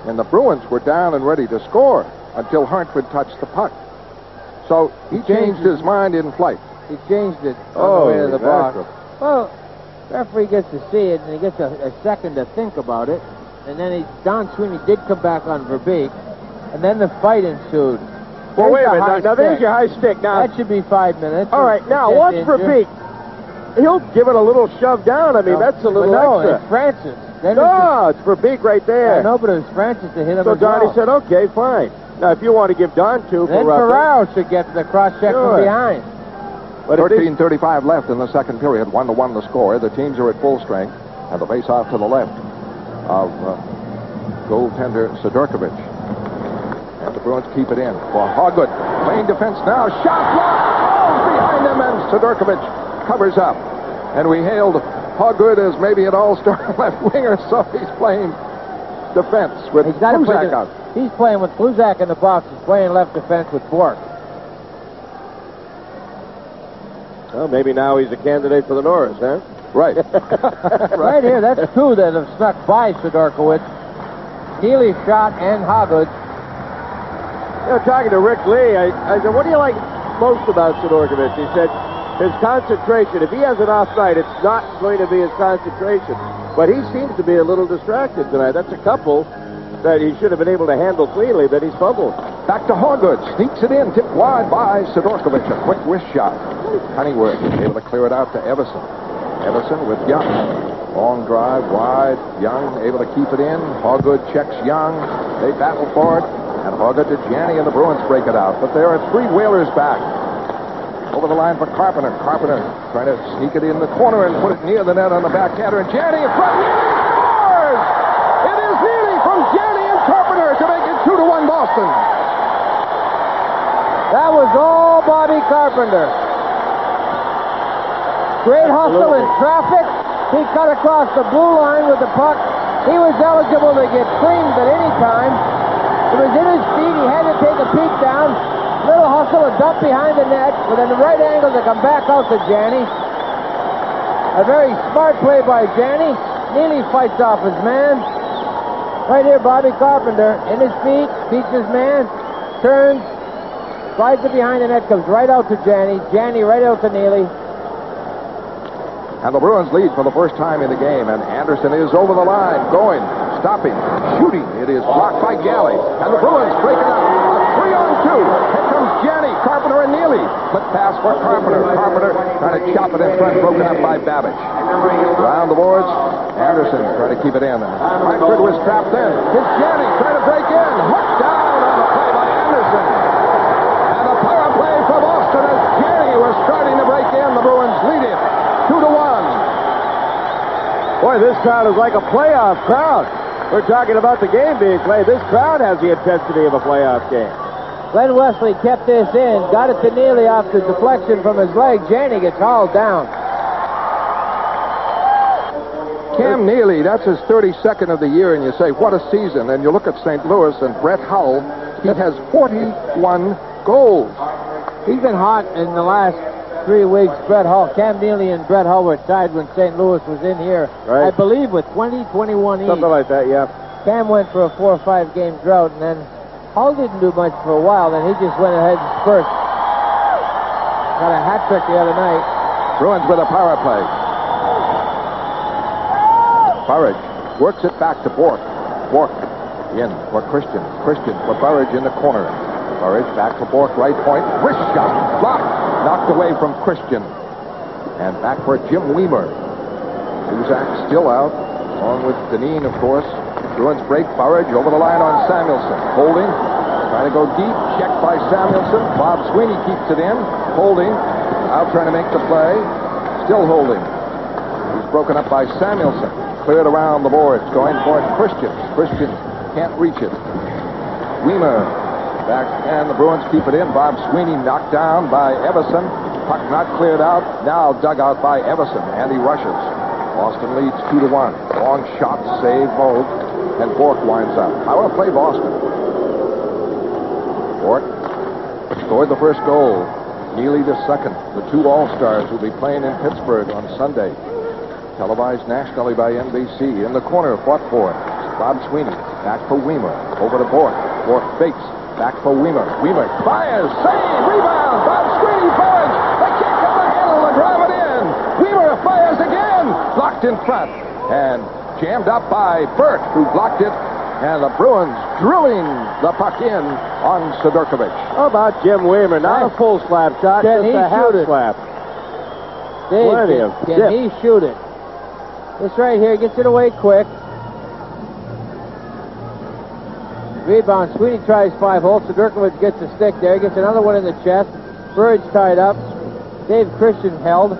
And the Bruins were down and ready to score until Hartford touched the puck. So he changed his mind in flight. He changed it on the way to the box. exactly. Well, referee gets to see it, and he gets a second to think about it. And then Don Sweeney did come back on Verbeek, and then the fight ensued. Well, wait a minute. Now, there's your high stick. Now, that should be 5 minutes. All right, now, watch Verbeek. He'll give it a little shove down. I mean, that's a little extra. It's Francis. It's Verbeek right there. I know, but it was Francis to hit him. So Donnie said, okay, fine. Now, if you want to give Don 2 then for Ferraro should get the cross-check from behind. But 13:35 left in the second period. 1-1 the score. The teams are at full strength. And the face-off to the left of goaltender Sidorkovich. And the Bruins keep it in for Hoggood. Playing defense now. Shot blocked. Falls behind him, and Sidorkovich covers up. And we hailed Hoggood as maybe an all-star left winger, so he's playing defense with Kluzak out. He's playing with Kluzak in the box. He's playing left defense with Bork. Well, maybe now he's a candidate for the Norris, huh? Right. Right here, that's 2 that have snuck by Sidorkovich. Healy shot and Hoggood. You know, talking to Rick Lee, I said, what do you like most about Sidorkovich? He said, his concentration. If he has an off night, it's not going to be his concentration. But he seems to be a little distracted tonight. That's a couple that he should have been able to handle cleanly that he's fumbled. Back to Hoggood. Sneaks it in. Tipped wide by Sidorkovich. A quick wrist shot. Honeyworth able to clear it out to Everson. Everson with Young. Long drive wide. Young able to keep it in. Hoggood checks Young. They battle for it. And Hoggood to Janney, and the Bruins break it out. But there are 3 Whalers back. Over the line for Carpenter. Carpenter trying to sneak it in the corner and put it near the net on the backhander. And Janney in front. Neely scores! It is Neely from Janney and Carpenter to make it 2-1 Boston. That was all Bobby Carpenter. Great hustle in traffic. He cut across the blue line with the puck. He was eligible to get creamed at any time. It was in his feet. He had to take a peek down. Little hustle, a dump behind the net with a right angle to come back out to Janney. A very smart play by Janney. Neely fights off his man. Right here, Bobby Carpenter in his feet, beats his man, turns, slides it behind the net, comes right out to Janney. Janney right out to Neely. And the Bruins lead for the first time in the game, and Anderson is over the line, going, stopping, shooting. It is blocked by Galley, and the Bruins break it up. A 3-on-2. Here comes Janney, Carpenter, and Neely. Quick pass for Carpenter. Carpenter trying to chop it in front, broken up by Babbage. Around the boards, Anderson trying to keep it in. Frankfurt was trapped in. It's Janney trying to break in. Hooked down on the play by Anderson. And a power play for Boston as Janney was starting to break in. The Bruins lead it 2-1. Boy, this crowd is like a playoff crowd. We're talking about the game being played. This crowd has the intensity of a playoff game. Glenn Wesley kept this in, got it to Neely off the deflection from his leg. Janney gets hauled down. Cam Neely, that's his 32nd of the year, and you say, what a season. And you look at St. Louis and Brett Hull, he has 41 goals. He's been hot in the last 3 weeks. Brett Hull, Cam Neely and Brett Hull were tied when St. Louis was in here. Right. I believe with 20-21 each. Something like that, yeah. Cam went for a 4 or 5 game drought, and then Hull didn't do much for a while. Then he just went ahead and spurt. Got a hat trick the other night. Bruins with a power play. Burridge works it back to Bork. Bork in for Christian. Christian for Burridge in the corner. Burridge back for Bork, right point. Wrist shot. Blocked. Knocked away from Christian. And back for Jim Weimer. Cusack still out, along with Deneen, of course. Bruins break. Burridge over the line on Samuelson. Holding. Trying to go deep. Checked by Samuelson. Bob Sweeney keeps it in. Holding. Out trying to make the play. Still holding. He's broken up by Samuelson. Cleared around the boards. Going for it. Christian. Christian can't reach it. Weimer back, and the Bruins keep it in. Bob Sweeney knocked down by Everson. Puck not cleared out. Now dug out by Everson, and he rushes. Boston leads 2-1. Long shot, save, Moog, and Bork winds up. Power play Boston. Bork scored the first goal. Neely the second. The 2 All-Stars will be playing in Pittsburgh on Sunday. Televised nationally by NBC. In the corner, fought for. Bob Sweeney. Back for Weimer. Over to Bork. Bork fakes. Back for Weimer. Weimer fires. Save. Rebound. Bob Sweeney forwards. They can't get the handle to drive it in. Weimer fires again. Blocked in front. And jammed up by Burt, who blocked it. And the Bruins drilling the puck in on Sidorkovich. How about Jim Weimer? Not a full slap shot, Can just he a half shoot it? slap. Dave, can he shoot it? This right here gets it away quick. Rebound. Sweeney tries 5-hole. Sidorkovich gets a stick there. Gets another one in the chest. Burridge tied up. Dave Christian held.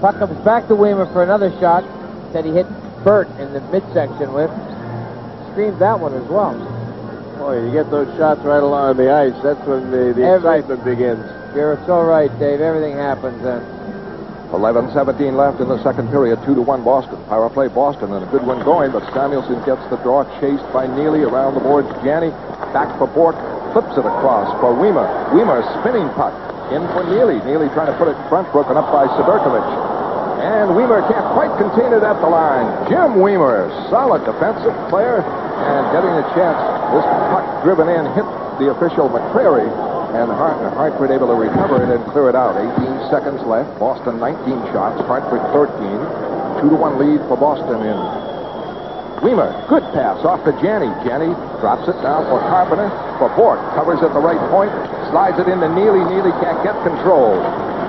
Puck comes back to Weimer for another shot that he hit Burt in the midsection with. Screamed that one as well. Boy, you get those shots right along the ice. That's when the excitement begins. You're so right, Dave. Everything happens then. 11:17 left in the second period. 2-1 Boston. Power play Boston, and a good one going, but Samuelson gets the draw, chased by Neely around the boards. Janney back for Bork, flips it across for Weimer. Weimer spinning puck in for Neely. Neely trying to put it in front, broken up by Sidorkovich. And Weimer can't quite contain it at the line. Jim Weimer, solid defensive player, and getting a chance. This puck driven in hit the official McCrary. And Hartford able to recover it and clear it out. 18 seconds left. Boston 19 shots. Hartford 13. 2-1 lead for Boston in. Weimer, good pass off to Janney. Janney drops it down for Carpenter. For Bork, covers at the right point. Slides it into Neely. Neely can't get control.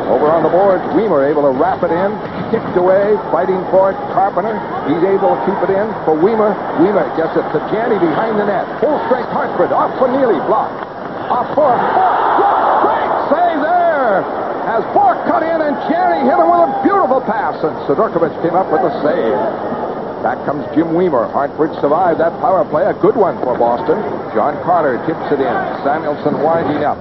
Over on the board, Weimer able to wrap it in. Kicked away, fighting for it. Carpenter, he's able to keep it in for Weimer. Weimer gets it to Janney behind the net. Full strength Hartford. Off for Neely. Blocked. Off for Bork. Great save there. As Bork cut in and Janney hit him with a beautiful pass. And Sidorkovich came up with a save. Back comes Jim Weimer. Hartford survived that power play. A good one for Boston. John Carter tips it in. Samuelson winding up.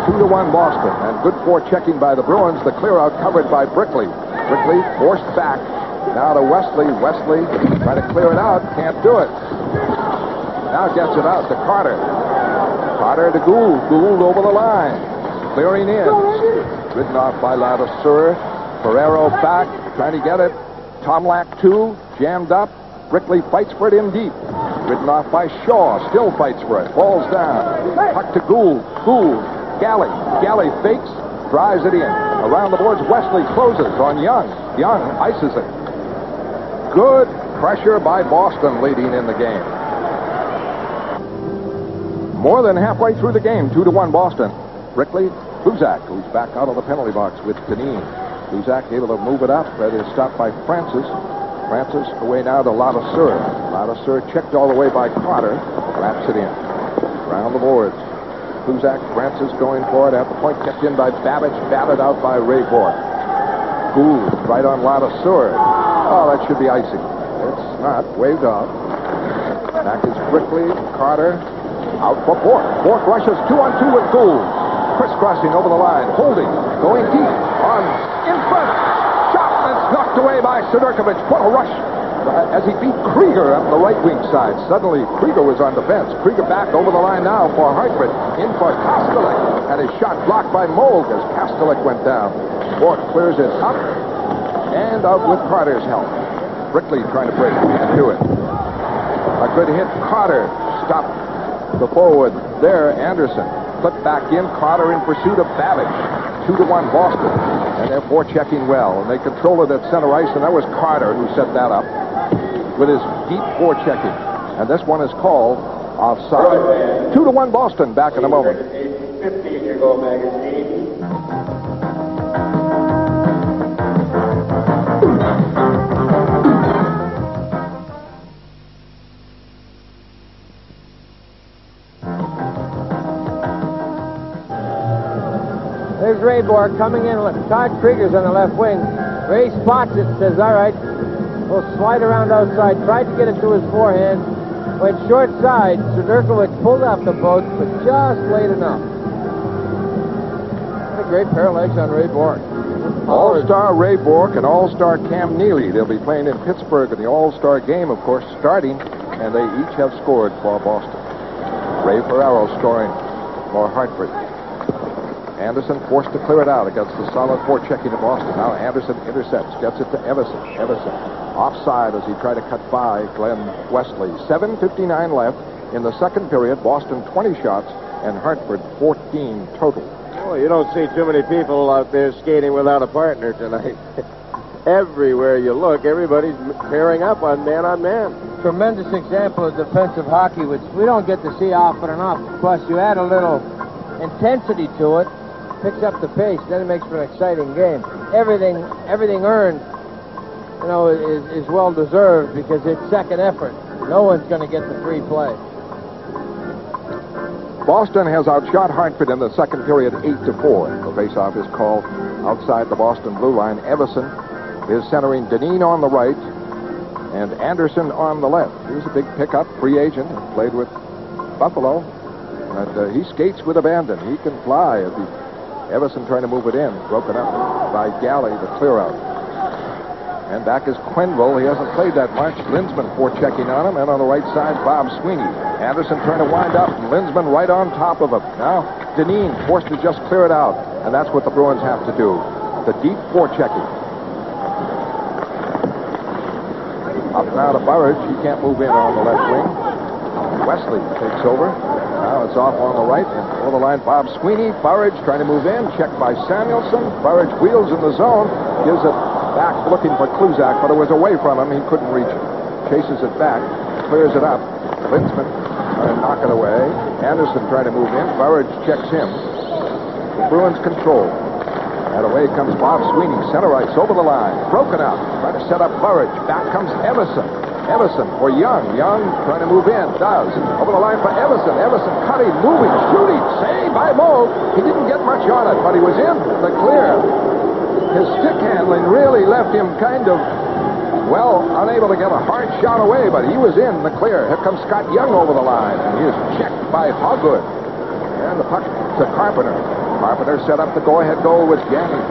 2-1 Boston. And good forechecking by the Bruins. The clear out covered by Brickley. Brickley forced back. Now to Wesley. Wesley trying to clear it out. Can't do it. Now gets it out to Carter. Carter to Gould. Gould over the line. Clearing in. Ridden off by Ladouceur. Ferrero back. Trying to get it. Tomlak 2. Jammed up. Brickley fights for it in deep. Ridden off by Shaw. Still fights for it. Falls down. Puck to Gould. Gould. Galley. Galley fakes. Drives it in. Around the boards. Wesley closes on Young. Young ices it. Good pressure by Boston leading in the game. More than halfway through the game. 2-1 Boston. Brickley. Kluzak, who's back out of the penalty box with Dineen. Kluzak able to move it up. But is stopped by Francis. Francis away now to Ladouceur. Ladouceur checked all the way by Carter. Wraps it in. Around the boards. Kluzak, Francis going for it at the point. Kept in by Babbage. Batted out by Ray Bork. Gould right on Ladouceur. Oh, that should be icing. It's not. Waved off. Back is Brickley. Carter. Out for Bork. Bork rushes 2-on-2 with Gould. Crisscrossing over the line. Holding. Going deep. On. In front. Shot. That's knocked away by Sidorkovich. What a rush. As he beat Krieger up the right wing side. Suddenly, Krieger was on defense. Krieger back over the line now for Hartford. In for Kastelik. And his shot blocked by Moog as Kastelik went down. Bork clears it up. And out with Carter's help. Brickley trying to break. Can't do it. A good hit. Carter stopped the forward there. Anderson. Flipped back in. Carter in pursuit of Babbage. 2-1 Boston. And they're forechecking well. And they control it at center ice. And that was Carter who set that up with his deep forechecking. And this one is called offside. 2-1 Boston. Back in a moment. 50 in your goal magazine. There's Ray Bork coming in. Todd Krieger's on the left wing. Ray spots it, says, all right, we'll slide around outside. Tried to get it to his forehand. Went short side. Sidorkovich pulled off the boat, but just late enough. What a great pair of legs on Ray Bork. All-Star Ray Bork and All-Star Cam Neely. They'll be playing in Pittsburgh in the All-Star game, of course, starting, and they each have scored for Boston. Ray Ferraro scoring for Hartford. Anderson forced to clear it out against the solid forechecking of Boston. Now Anderson intercepts, gets it to Everson. Everson offside as he tried to cut by Glenn Wesley. 7:59 left in the second period. Boston 20 shots and Hartford 14 total. Well, you don't see too many people out there skating without a partner tonight. Everywhere you look, everybody's pairing up on man. Tremendous example of defensive hockey, which we don't get to see often enough. Plus, you add a little intensity to it, picks up the pace, then it makes for an exciting game. Everything earned, is well deserved because it's second effort. No one's going to get the free play. Boston has outshot Hartford in the second period 8-4. The faceoff is called outside the Boston blue line. Everson is centering Dineen on the right and Anderson on the left. Here's a big pickup, free agent, played with Buffalo. And he skates with abandon. He can fly. Everson trying to move it in. Broken up by Galley, the clear out. And back is Quenville. He hasn't played that much. Lindsman forechecking on him. And on the right side, Bob Sweeney. Anderson trying to wind up. And Lindsman right on top of him. Now, Dineen forced to just clear it out. And that's what the Bruins have to do. The deep forechecking. Up now to Burridge. He can't move in on the left wing. Wesley takes over. Now it's off on the right. And over the line, Bob Sweeney. Burridge trying to move in. Checked by Samuelson. Burridge wheels in the zone. Gives it back looking for Kluzak, but it was away from him. He couldn't reach it. Chases it back. Clears it up. Lindsman trying to knock it away. Anderson trying to move in. Burridge checks him. The Bruins control. And away comes Bob Sweeney. Center ice over the line. Broken up. Trying to set up Burridge. Back comes Everson. Everson for Young. Young trying to move in. Does. Over the line for Everson. Everson cutting, moving, shooting. Saved by Moe. He didn't get much on it, but he was in the clear. His stick handling really left him kind of, unable to get a hard shot away, but he was in the clear. Here comes Scott Young over the line, and he is checked by Hoggood. And the puck to Carpenter. Carpenter set up the go-ahead goal with Janney.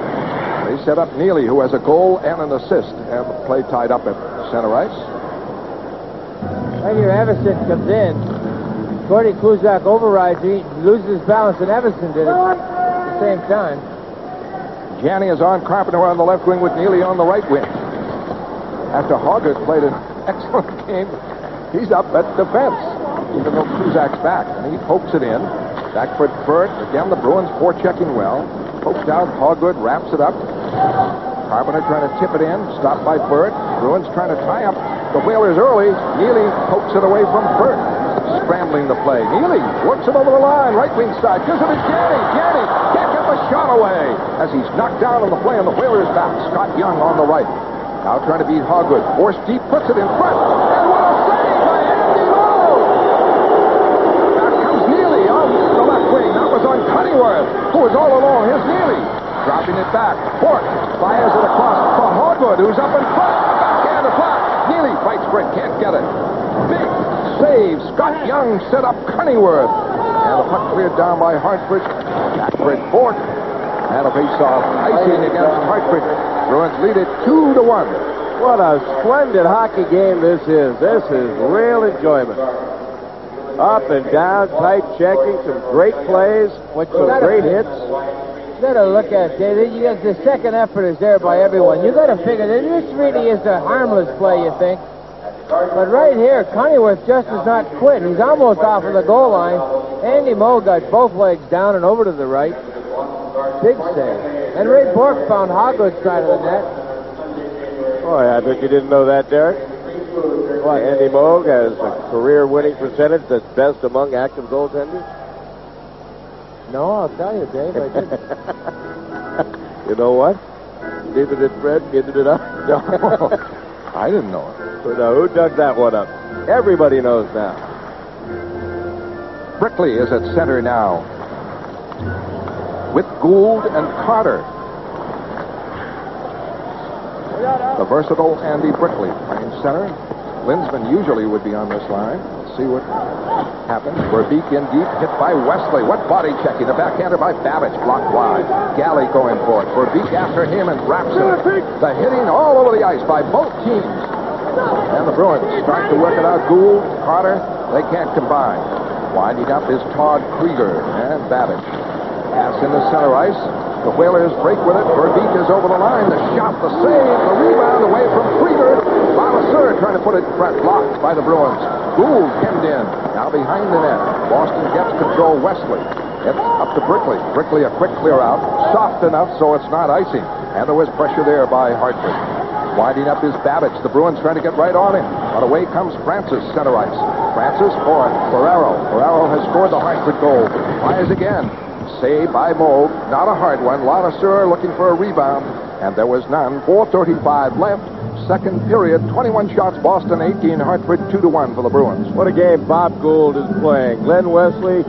They set up Neely, who has a goal and an assist, and the play tied up at center ice. Right here, Everson comes in. Gordy Kluzak overrides, he loses his balance, and Everson did it at the same time. Janney is on. Carpenter on the left wing with Neely on the right wing. After Hoggart played an excellent game, he's up at defense, even though Kluzak's back, and he pokes it in. Back for Burt. Again, the Bruins forechecking well. Pokes down. Hoggart wraps it up. Carpenter trying to tip it in. Stopped by Burt. Bruins trying to tie up the Whalers early. Neely pokes it away from Burt. Scrambling the play. Neely works it over the line. Right wing side. Gives it to Janney. Janney can't get the shot away as he's knocked down on the play on the Whalers' back. Scott Young on the right. Now trying to beat Hoggart. Forced deep. Puts it in front. And what a save by Andy Lowe! Back comes Neely on the left wing. That was on Cunningworth, who was all alone. Here's Neely. Dropping it back. Bork fires it across to Hoggart, who's up in front. Backhand to block. Neely fights for it. Can't get it. Big save. Scott Young set up Cunningworth. And the puck cleared down by Hartford. Back for it. Bork. And a face-off. Icing against Hartford. Bruins lead it 2-1. What a splendid hockey game this is. This is real enjoyment. Up and down, tight checking, some great plays, some great hits. You got to look at it, David. You got the second effort is there by everyone. You got to figure that this really is a harmless play, you think. But right here, Cunningworth just does not quit. He's almost off of the goal line. Andy Moe got both legs down and over to the right. Big save. And Ray Bork found Hogwarts side of the net. Boy, I bet you didn't know that, Derek. What? Andy Moog has a career winning percentage that's best among active goaltenders? No, I'll tell you, Dave, I didn't. You know what? Neither did Fred, neither did I. No, I didn't know it. So now, who dug that one up? Everybody knows now. Brickley is at center now, with Gould and Carter. The versatile Andy Brickley playing center. Linsman usually would be on this line. Let's see what happens. Verbeek in deep, hit by Wesley. What body checking? The backhander by Babbage, blocked wide. Galley going for it. Verbeek after him and wraps it. The hitting all over the ice by both teams. And the Bruins start to work it out. Gould, Carter, they can't combine. Winding up is Todd Krieger and Babbage. Pass into center ice. The Whalers break with it. Verbeek is over the line. The shot, the save, the rebound away from Krieger. Lavaseur trying to put it in front. Blocked by the Bruins. Gould hemmed in. Now behind the net. Boston gets control. Wesley. It's up to Brickley. Brickley a quick clear out. Soft enough so it's not icing. And there was pressure there by Hartford. Winding up is Babbage. The Bruins trying to get right on him. But away comes Francis, center ice. Francis for Ferraro. Ferraro has scored the Hartford goal. Fires again. Saved by Moog. Not a hard one. Lavaseur looking for a rebound. And there was none. 4:35 left. Second period. 21 shots. Boston 18. Hartford 2-1 for the Bruins. What a game Bob Gould is playing. Glenn Wesley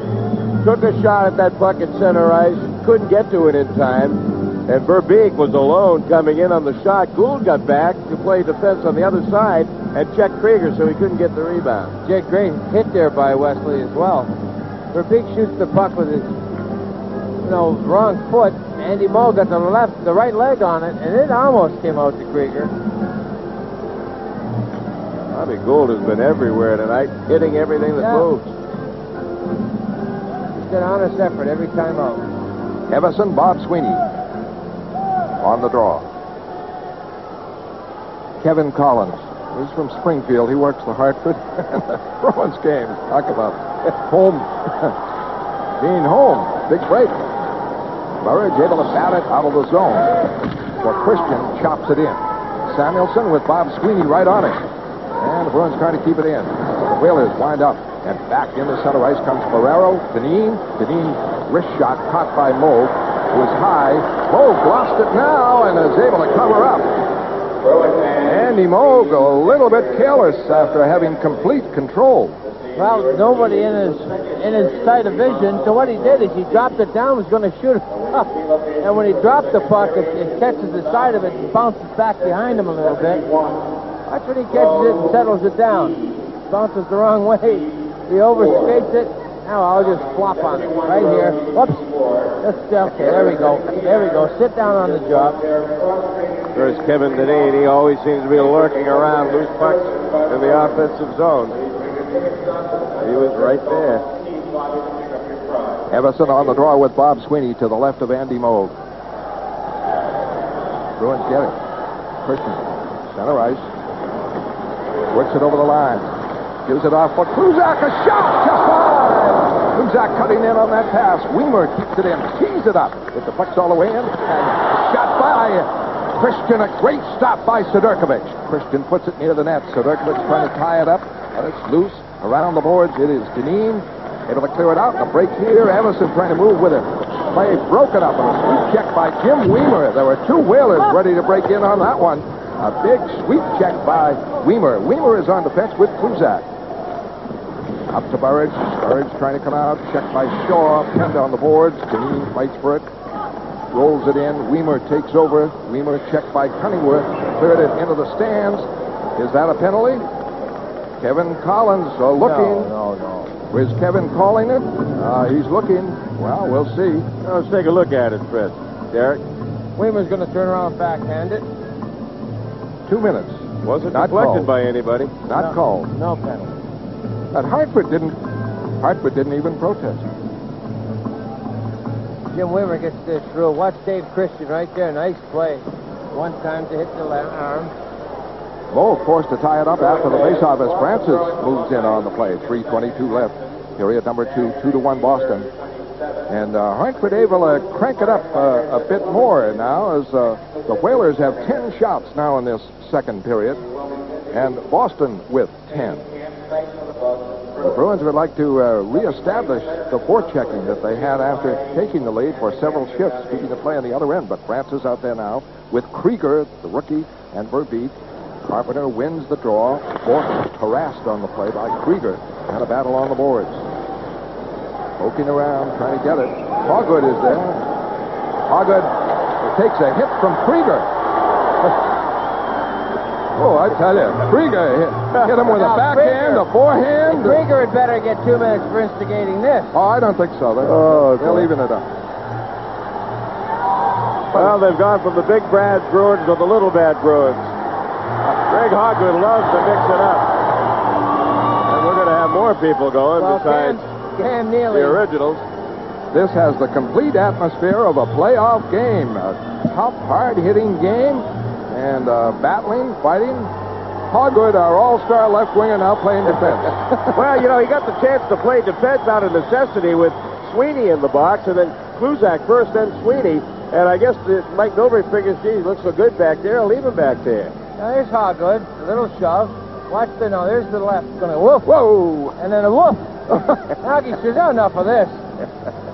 took a shot at that puck at center ice. Couldn't get to it in time. And Verbeek was alone coming in on the shot. Gould got back to play defense on the other side and checked Krieger so he couldn't get the rebound. Great hit there by Wesley as well. Verbeek shoots the puck with his wrong foot. Andy Moe got the right leg on it, and it almost came out to Krieger. Bobby Gould has been everywhere tonight, hitting everything that moves. He's got honest effort every time out. Everson, Bob Sweeney on the draw. Kevin Collins. He's from Springfield. He works for Hartford. Bruins game. Talk about home. Being home. Big break. Burridge able to bat it out of the zone. For Christian, chops it in. Samuelson with Bob Sweeney right on it. And the Bruins trying to keep it in. The Whalers wind up. And back into center ice comes Ferraro. Dineen. Wrist shot caught by Moe. It was high. Moe lost it now and is able to cover up. Andy Moe a little bit careless after having complete control. Well, nobody in his sight of vision, so what he did is he dropped it down, was going to shoot it up. And when he dropped the puck, it catches the side of it and bounces back behind him a little bit. That's when he catches it and settles it down. Bounces the wrong way. He overskates it. Now I'll just flop on it right here. Whoops. Okay, there we go. There we go. Sit down on the job. There's Kevin Dineen. He always seems to be lurking around loose pucks in the offensive zone. He was right there. Everson on the draw with Bob Sweeney to the left of Andy Moog. Bruins get it. Christian, center ice. Works it over the line. Gives it off for Kluzak. A shot! Just wide! Kluzak cutting in on that pass. Weimer keeps it in. Tees it up. With the puck's all the way in. And shot by Christian. A great stop by Sidorkovic. Christian puts it near the net. Sidorkovic trying to tie it up. But it's loose. Around the boards, it is Dineen. Able to clear it out. A break here. Everson trying to move with it. Play broken up. And a sweep check by Jim Weimer. There were two Whalers ready to break in on that one. A big sweep check by Weimer. Weimer is on defense with Kluzak. Up to Burridge. Burridge trying to come out. Checked by Shaw. Pinned on the boards. Dineen fights for it. Rolls it in. Weimer takes over. Weimer checked by Cunningworth. Cleared it into the stands. Is that a penalty? Kevin Collins looking. No. Is Kevin calling it? He's looking. Well, we'll see. Let's take a look at it, Fred. Derek? Weimer's going to turn around and backhand it. 2 minutes. Wasn't Not deflected called. by anybody. Not called. No penalty. And Hartford didn't even protest. Jim Weimer gets this through. Watch Dave Christian right there. Nice play. One time to hit the left arm. Moog forced to tie it up after the faceoff as Francis moves in on the play. 3:22 left. Period number 2, 2-1 Boston. And Hartford able to crank it up a bit more now as the Whalers have 10 shots now in this second period. And Boston with 10. The Bruins would like to reestablish the forechecking that they had after taking the lead for several shifts, keeping the play on the other end. But Francis out there now with Krieger, the rookie, and Verbeek. Carpenter wins the draw. Bork harassed on the play by Krieger. And a battle on the boards. Poking around, trying to get it. Hoggood is there. Hoggood takes a hit from Krieger. Oh, I tell you, Krieger hit him with a backhand, a forehand. Krieger had better get 2 minutes for instigating this. Oh, I don't think so. They'll even it up. Well, they've gone from the big bad Bruins to the little bad Bruins. Greg Hoggood loves to mix it up. And we're going to have more people going besides Cam Neely. the originals. This has the complete atmosphere of a playoff game. A tough, hard-hitting game. And battling, fighting. Hoggood, our all-star left winger, now playing defense. Well, he got the chance to play defense out of necessity with Sweeney in the box, and then Kluzak first, then Sweeney. And I guess Mike Milbury figures, gee, he looks so good back there, I'll leave him back there. Now here's Hoggood. A little shove. Watch there's the left. Going to woof. Whoa! And then a woof. Now he says, enough of this.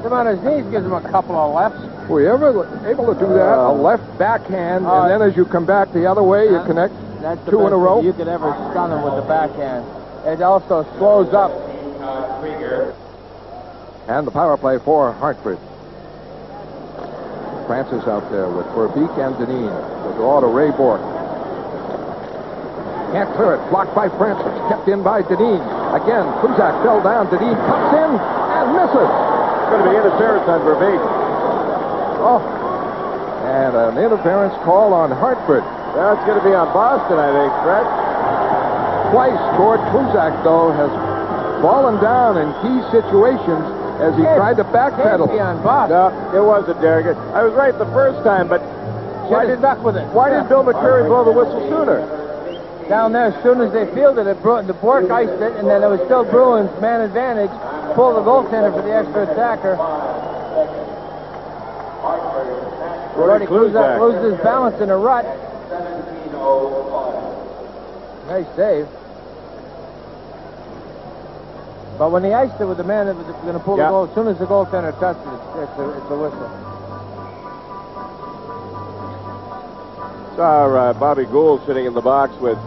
Him on his knees, gives him a couple of lefts. Were you ever able to do that? A left backhand, and then as you come back the other way, you connect That's the 2 in a best row? thing you could ever stun him with the backhand. It also slows up. And the power play for Hartford. Francis out there with Verbeek and Dineen. The draw to Ray Bork. Can't clear it. Blocked by Francis. Kept in by Dineen. Again, Kluzak fell down. Dineen cuts in and misses. It's going to be interference on Verbeek. Oh. And an interference call on Hartford. Well, it's going to be on Boston, I think, Fred. Twice toward Kluzak, though, has fallen down in key situations as he tried to backpedal. Can't be on Boston. No, it wasn't, Derek. I was right the first time, but Why did stuck with it? Why did Bill McCreary blow the whistle sooner? Down there, as soon as they fielded it, the Bork iced it, and then it was still Bruins man advantage. Pull the goaltender for the extra attacker. Brody Kluzak loses his balance in a rut. Nice save. But when he iced it with the man that was going to pull the goal, as soon as the goaltender touched it, it's a whistle. Saw Bobby Gould sitting in the box with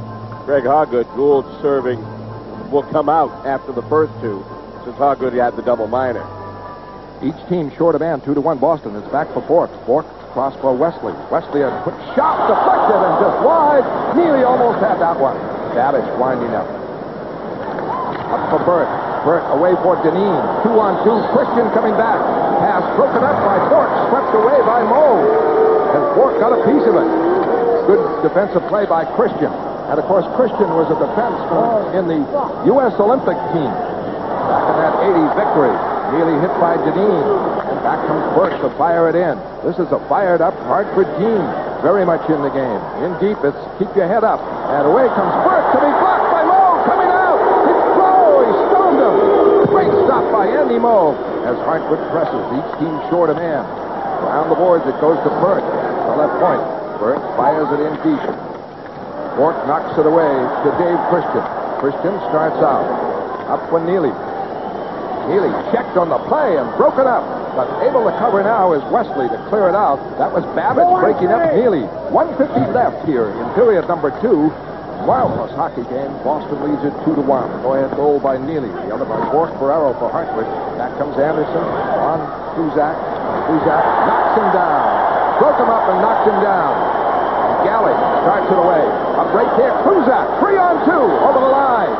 Greg Hoggood. Gould serving will come out after the first two, since Hoggood had the double minor. Each team short a man, 2-1 Boston. It's back for Bork. Bork cross for Wesley. Wesley a quick shot, deflected and just wide. Neely almost had that one. Babish winding up. Up for Burt. Burt away for Dineen. 2-on-2. Christian coming back. Pass broken up by Bork. by Moe. And Bork got a piece of it. Good defensive play by Christian. And, of course, Christian was a defenseman in the U.S. Olympic team. Back in that 80 victory. Neely hit by Deneen. And back comes Burke to fire it in. This is a fired-up Hartford team. Very much in the game. In deep, it's keep your head up. And away comes Burke to be blocked by Moe. Coming out. He stoned him. Great stop by Andy Moe as Hartford presses. Each team short a man. Around the boards, it goes to Burke. The left point. Burke fires it in deep. Bork knocks it away to Dave Christian. Christian starts out. Up for Neely. Neely checked on the play and broke it up. But able to cover now is Wesley to clear it out. That was Babbage breaking up Neely. 1:50 left here in period number 2. Marvelous hockey game. Boston leads it 2-1. Go-ahead goal by Neely. The other by Bork Ferraro for Hartford. Back comes Anderson on Kuzak. Kuzak knocks him down. Broke him up and knocked him down. Galley starts it away. Up right there, Kuzak, 3-on-2, over the line.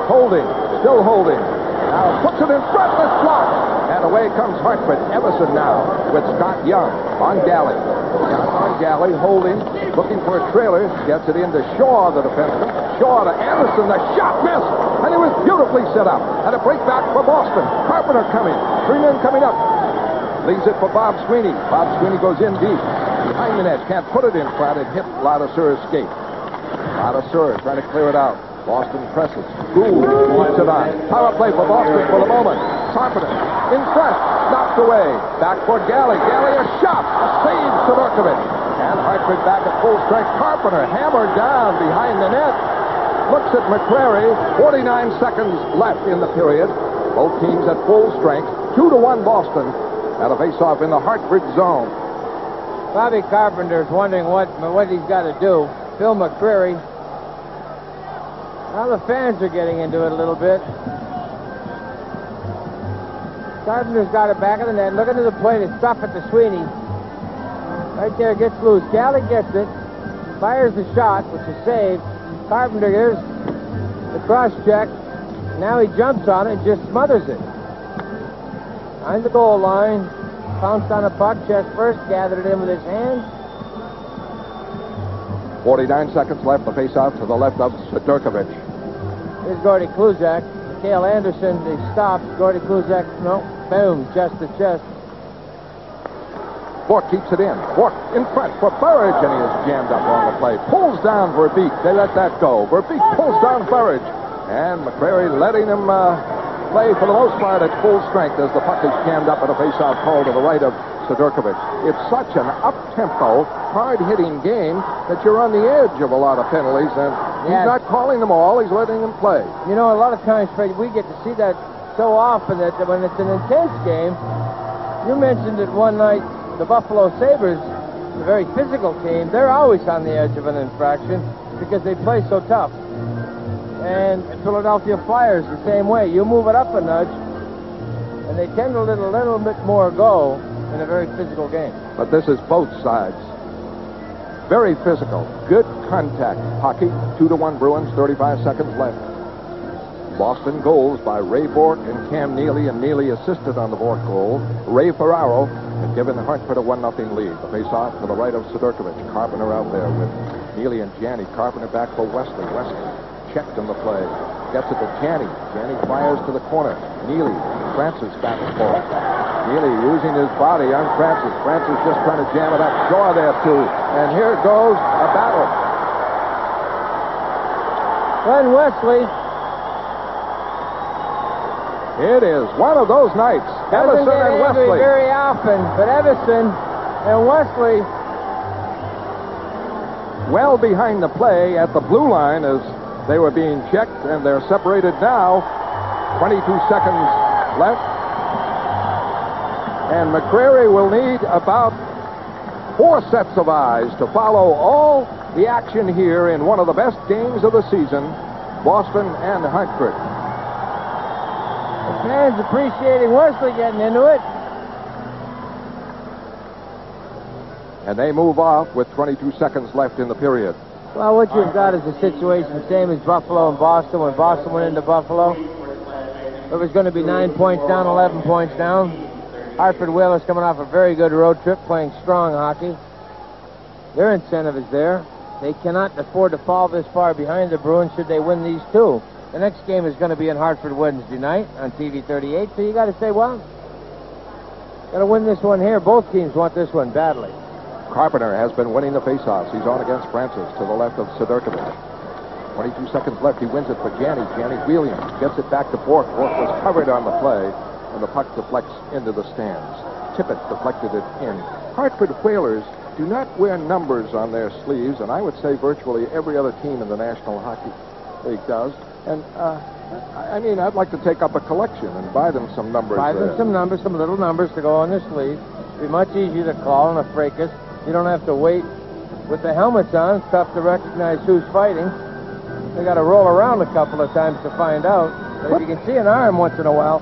Holding, still holding. Now puts it in front, this block. And away comes Hartford. Everson now with Scott Young on Galley. Young on Galley, holding, looking for a trailer. Gets it into Shaw, the defenseman. Shaw to Anderson, the shot missed. And it was beautifully set up. And a break back for Boston. Carpenter coming. 3 men coming up. Leaves it for Bob Sweeney. Bob Sweeney goes in deep. Behind the net. Can't put it in front. It hit Ladouceur's skate. Ladouceur trying to clear it out. Boston presses. Gould keeps it on. Power play for Boston for the moment. Carpenter in front. Knocked away. Back for Galley. Galley a shot. A save Sidorkovich. And Hartford back at full strength. Carpenter hammered down behind the net. Looks at McCrary. 49 seconds left in the period. Both teams at full strength. 2-1 Boston. At a face-off in the Hartford zone. Bobby Carpenter's wondering what he's got to do. Phil McCreary. Now the fans are getting into it a little bit. Carpenter's got it back of the net. Looking to the plate. It's stuff at the Sweeney. Right there, gets loose. Galley gets it. Fires the shot, which is saved. Carpenter gives the cross check. Now he jumps on it and just smothers it. Behind the goal line. Pounced on a puck, chest first, gathered it in with his hands. 49 seconds left. The face-off to the left of Sidorkovich. Here's Gordy Kluzak. Cale Anderson, they stopped. Gordy Kluzak, no. Boom, chest to chest. Bork keeps it in. Bork in front for Burridge, and he is jammed up on the play. Pulls down Verbeek. They let that go. Verbeek pulls down Burridge. And McCrary letting him play for the most part at full strength as the puck is jammed up in a face-off call to the right of Sidorkovich. It's such an up-tempo, hard-hitting game that you're on the edge of a lot of penalties, and he's not calling them all. He's letting them play. You know, a lot of times, Fred, we get to see that so often that when it's an intense game, you mentioned it one night, the Buffalo Sabres, a very physical team, they're always on the edge of an infraction because they play so tough. And Philadelphia Flyers the same way. You move it up a nudge, and they tend to let a little bit more go in a very physical game. But this is both sides. Very physical. Good contact hockey. 2-1 Bruins, 35 seconds left. Boston goals by Ray Bork and Cam Neely, and Neely assisted on the Bork goal. Ray Ferraro had given Hartford a 1-0 lead. The face-off to the right of Sidorkovich. Carpenter out there with Neely and Janney. Carpenter back for Wesley. Wesley checked on the play. Gets it to Janney. Janney fires to the corner. Neely. Francis back and forth. Neely using his body on Francis. Francis just trying to jam it up. Shaw there too. And here goes a battle. Glenn Wesley. It is one of those nights. Everson and Wesley. Very often, but Everson and Wesley well behind the play at the blue line as they were being checked, and they're separated now. 22 seconds left. And McCrary will need about 4 sets of eyes to follow all the action here in one of the best games of the season, Boston and Hartford. The fans appreciating Wesley getting into it. And they move off with 22 seconds left in the period. Well, what you've got is a situation same as Buffalo and Boston. When Boston went into Buffalo, it was going to be 9 points down, 11 points down. Hartford Whalers coming off a very good road trip, playing strong hockey. Their incentive is there. They cannot afford to fall this far behind the Bruins should they win these two. The next game is going to be in Hartford Wednesday night on TV 38, so you got to say, well, got to win this one here. Both teams want this one badly. Carpenter has been winning the faceoffs. He's on against Francis to the left of Sidorkovic. 22 seconds left. He wins it for Janney. Janney wheeling. Gets it back to Bork. Bork was covered on the play, and the puck deflects into the stands. Tippett deflected it in. Hartford Whalers do not wear numbers on their sleeves, and I would say virtually every other team in the National Hockey League does. And, I'd like to take up a collection and buy them some numbers. Buy them some numbers, some little numbers to go on their sleeves. It'd be much easier to call in a fracas. You don't have to wait with the helmets on. It's tough to recognize who's fighting. They got to roll around a couple of times to find out. But if you can see an arm once in a while.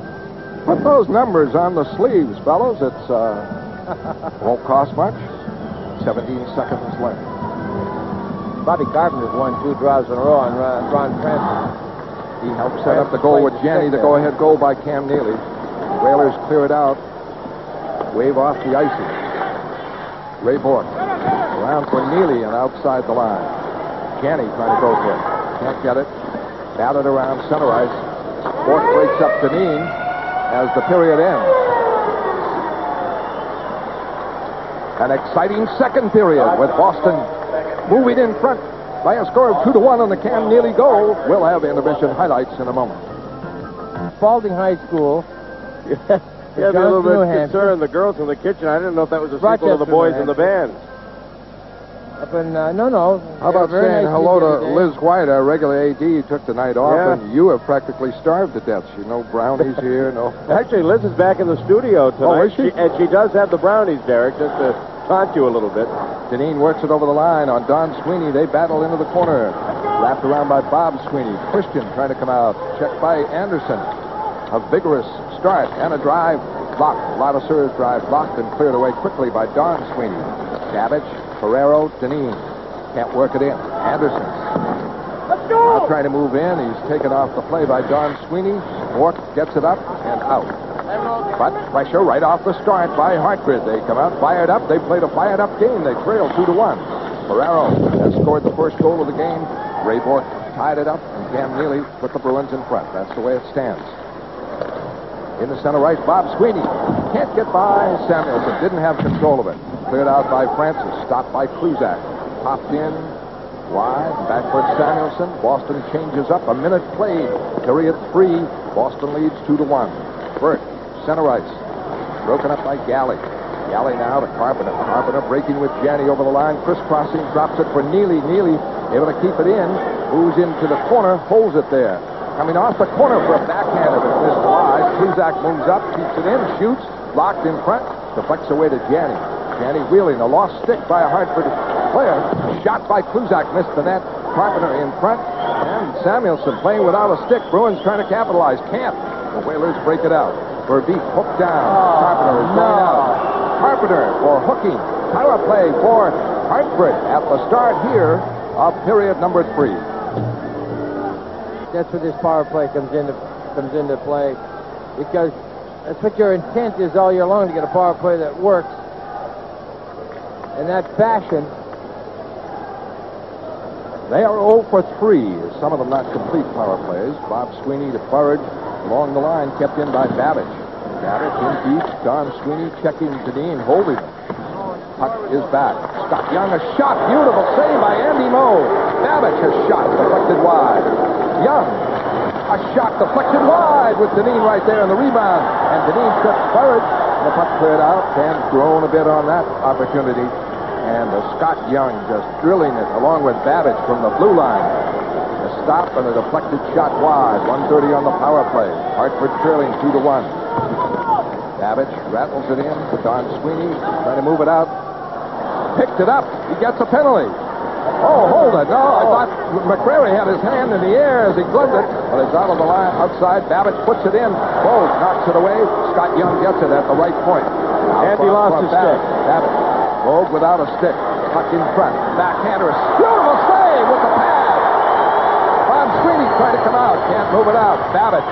Put those numbers on the sleeves, fellows. It's won't cost much. 17 seconds left. Bobby Carpenter's won 2 draws in a row on Ron Francis. He helped set up the goal with Janney, the go-ahead goal by Cam Neely. Whalers clear it out. Wave off the icing. Ray Bork around for Neely and outside the line. Janney trying to go for it. Can't get it. Batted around center ice. Bork breaks up Dineen as the period ends. An exciting second period with Boston moving in front by a score of 2-1 on the Cam Neely goal. We'll have intermission highlights in a moment. Spalding High School. Yeah, a little bit concerned. The girls in the kitchen. I didn't know if that was a sequel to the boys in the band. Up in, no. How about saying hello to Liz White, our regular AD, who took the night off, and you have practically starved to death. You know, brownies here, no. Actually, Liz is back in the studio tonight. Oh, is she? And she does have the brownies, Derek, just to taunt you a little bit. Dineen works it over the line on Don Sweeney. They battle into the corner. Wrapped around by Bob Sweeney. Christian trying to come out. Checked by Anderson. A vigorous start and a drive blocked. Ladouceur's drive blocked and cleared away quickly by Don Sweeney. Savage, Ferrero, Dineen. Can't work it in. Anderson. Let's go! Now trying to move in. He's taken off the play by Don Sweeney. Bork gets it up and out. But pressure right off the start by Hartford. They come out fired up. They played a fired up game. They trail 2-1. Ferrero has scored the first goal of the game. Ray Bork tied it up, and Cam Neely put the Bruins in front. That's the way it stands. In the center right, Bob Sweeney. Can't get by Samuelson. Didn't have control of it. Cleared out by Francis. Stopped by Kluzak. Popped in. Wide. Backward Samuelson. Boston changes up. A minute played. Period 3. Boston leads 2-1. Burt. Center ice. Broken up by Galley. Galley now to Carpenter. Carpenter breaking with Janney over the line. Crisscrossing. Drops it for Neely. Neely able to keep it in. Moves into the corner. Holds it there. Coming off the corner for a backhand of it. Missed wide. Kluzak moves up. Keeps it in. Shoots. Blocked in front. Deflects away to Janney. Janney wheeling. A lost stick by a Hartford player. Shot by Kluzak. Missed the net. Carpenter in front. And Samuelson playing without a stick. Bruins trying to capitalize. Can't. The Whalers break it out. Verbeek hooked down. Carpenter is going out. Carpenter for hooking. Power play for Hartford at the start here of period number 3. That's where this power play comes into play, because that's what your intent is all year long, to get a power play that works in that fashion. They are 0 for 3. Some of them not complete power plays. Bob Sweeney to Burridge along the line, kept in by Babbage. Babbage in deep. Don Sweeney checking Dineen, holding it. Puck is back. Scott Young, a shot. Beautiful save by Andy Moe. Babbage has shot deflected wide. Young, a shot deflected wide with Dineen right there in the rebound. And Dineen trips Burridge. The puck cleared out. Dan's grown a bit on that opportunity. And Scott Young just drilling it along with Babbage from the blue line. A stop and a deflected shot wide. 1:30 on the power play. Hartford trailing 2-1. Babbage rattles it in to Don Sweeney. Trying to move it out. Picked it up. He gets a penalty. Oh, hold it. No, I thought McCrary had his hand in the air as he gloved it. But it's out of the line outside. Babbage puts it in. Bogue knocks it away. Scott Young gets it at the right point. And he lost his stick. Babbage. Bogue without a stick. Puck in front. Backhander. Beautiful save with the pad. Bob Sweeney trying to come out. Can't move it out. Babbage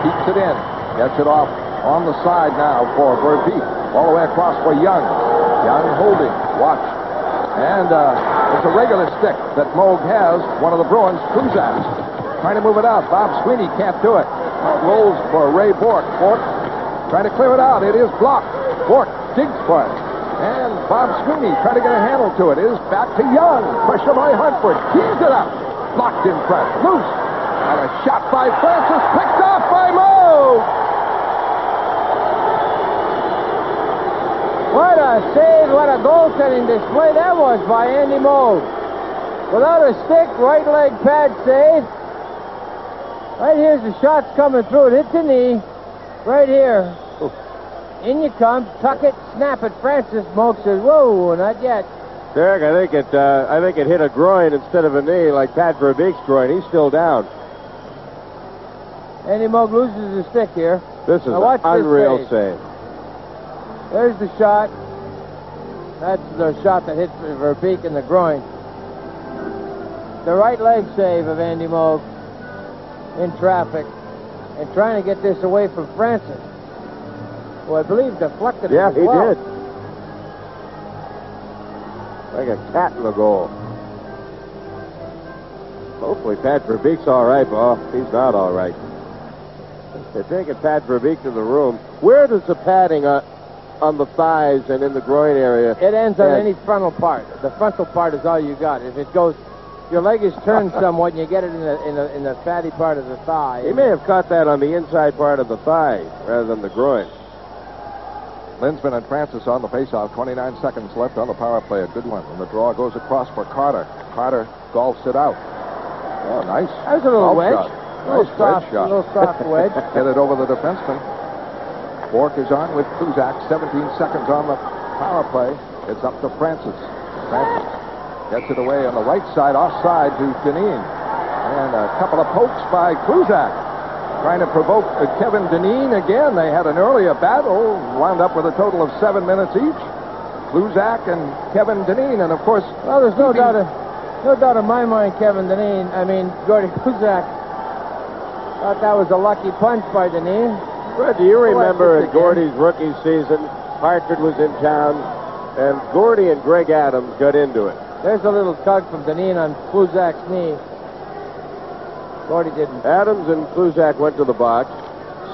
keeps it in. Gets it off On the side now for Verbeek. All the way across for Young. Young holding. Watch. And it's a regular stick that Moog has. One of the Bruins, Kluzak. Trying to move it out. Bob Sweeney can't do it. Rolls for Ray Bork. Bork trying to clear it out. It is blocked. Bork digs for it. And Bob Sweeney trying to get a handle to it. It is back to Young. Pressure by Hartford. Keys it up. Blocked in front. Loose. And a shot by Francis. Picked off by Moog. What a save, what a goaltending display that was by Andy Moog. Without a stick, right leg pad save. Right here's the shot's coming through. It hits the knee. Right here. In you come, tuck it, snap it. Francis. Moog says, whoa, not yet. Derek, I think it hit a groin instead of a knee, like Pat Verbeek's groin. He's still down. Andy Moog loses his stick here. This is now watch an unreal this save. There's the shot. That's the shot that hits Verbeek in the groin. The right leg save of Andy Moog in traffic and trying to get this away from Francis, who I believe deflected it as well. Yeah, he did. Like a cat in the goal. Hopefully Pat Verbeek's all right, but he's not all right. They're taking Pat Verbeek to the room. Where does the padding on the thighs and in the groin area? It ends on any frontal part. The frontal part is all you got. If it goes, your leg is turned somewhat, and you get it in the fatty part of the thigh. He may have caught that on the inside part of the thigh rather than the groin. Linsman and Francis on the faceoff. 29 seconds left on the power play. A good one. And the draw goes across for Carter. Carter golfs it out. Oh, nice. That was a little wedge. Shot. A little soft wedge. Get it over the defenseman. Bork is on with Kluzak. 17 seconds on the power play. It's up to Francis. Francis gets it away on the right side, offside to Dineen. And a couple of pokes by Kluzak. Trying to provoke Kevin Dineen again. They had an earlier battle, wound up with a total of 7 minutes each. Kluzak and Kevin Dineen, and of course... Well, there's no doubt in my mind, Gordy Kluzak thought that was a lucky punch by Dineen. Fred, do you remember in Gordy's rookie season, Hartford was in town, and Gordy and Greg Adams got into it. There's a little tug from Dineen on Kluzak's knee. Gordy didn't. Adams and Kluzak went to the box,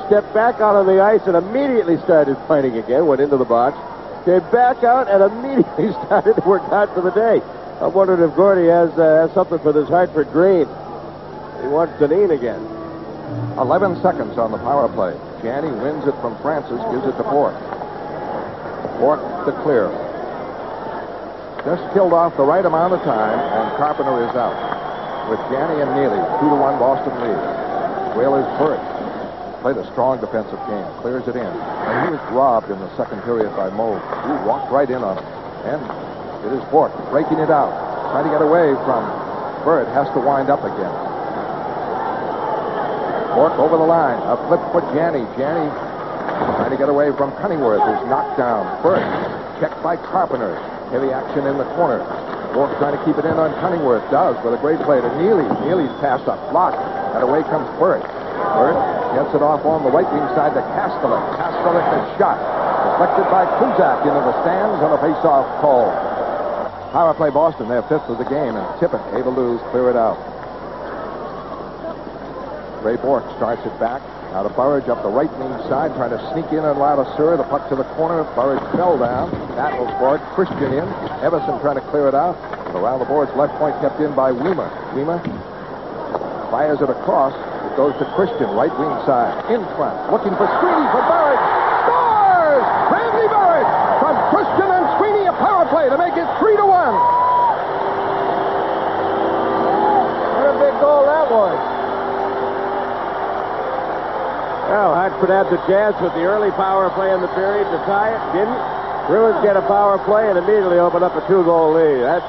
stepped back out on the ice, and immediately started fighting again, went into the box, came back out, and immediately started to work out for the day. I'm wondering if Gordy has something for this Hartford green. He wants Dineen again. 11 seconds on the power play. Janney wins it from Francis, gives it to Bork. Bork to clear. Just killed off the right amount of time, and Carpenter is out. With Janney and Neely, 2-1 Boston lead. Whalers Burt played a strong defensive game, clears it in. And he was robbed in the second period by Moog, who walked right in on him. And it is Bork breaking it out, trying to get away from Burt, has to wind up again. Bork over the line, a flip for Janney. Janney trying to get away from Cunningworth, who's knocked down. Burt checked by Carpenter. Heavy action in the corner. Bork trying to keep it in on Cunningworth. Does with a great play to Neely. Neely's pass up. Blocked. And away comes Burt. Burt gets it off on the right wing side to Kastelik. Kastelik is shot. Deflected by Kluzak into the stands on a face-off call. Power play Boston. They're fifth of the game. And Tippett able to clear it out. Ray Bork starts it back. Now to Burridge up the right wing side, trying to sneak in on Ladouceur. The puck to the corner. Burridge fell down. Battles for it. Christian in. Everson trying to clear it out. Around the boards, left point kept in by Weimer. Weimer fires it across. It goes to Christian, right wing side. In front. Looking for Sweeney for Burridge. Scores! Randy Burridge from Christian and Sweeney, a power play to make it 3-1. What a big goal that was. Well, Hartford had the chance with the early power play in the period to tie it. Didn't. Bruins get a power play and immediately open up a 2-goal lead. That's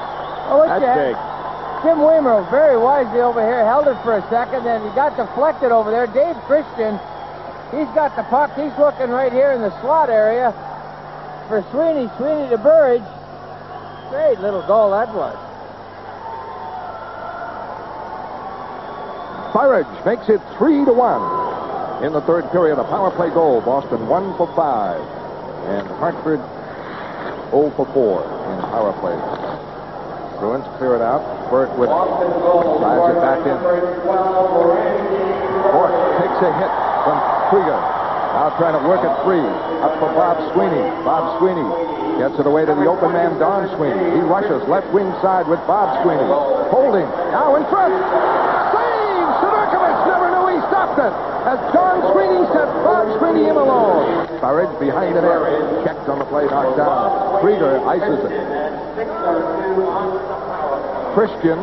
big. Jim Weimer very wisely over here held it for a second, then he got deflected over there. Dave Christian, he's got the puck. He's looking right here in the slot area for Sweeney. Sweeney to Burridge. Great little goal that was. Burridge makes it 3-1. in the third period. A power play goal. Boston 1 for 5. And Hartford 0 for 4 in power play. Bruins clear it out. Burke with drives it back in. Bork takes a hit from Krieger. Now trying to work it free. Up for Bob Sweeney. Bob Sweeney gets it away to the open man, Don Sweeney. He rushes left wing side with Bob Sweeney. Holding. Now in front. Save! Sidorkovich never knew he stopped it. As Don Sweeney set Bob Sweeney in alone. Burridge behind the net. Checked on the play, knocked down. Krieger ices it. Christian,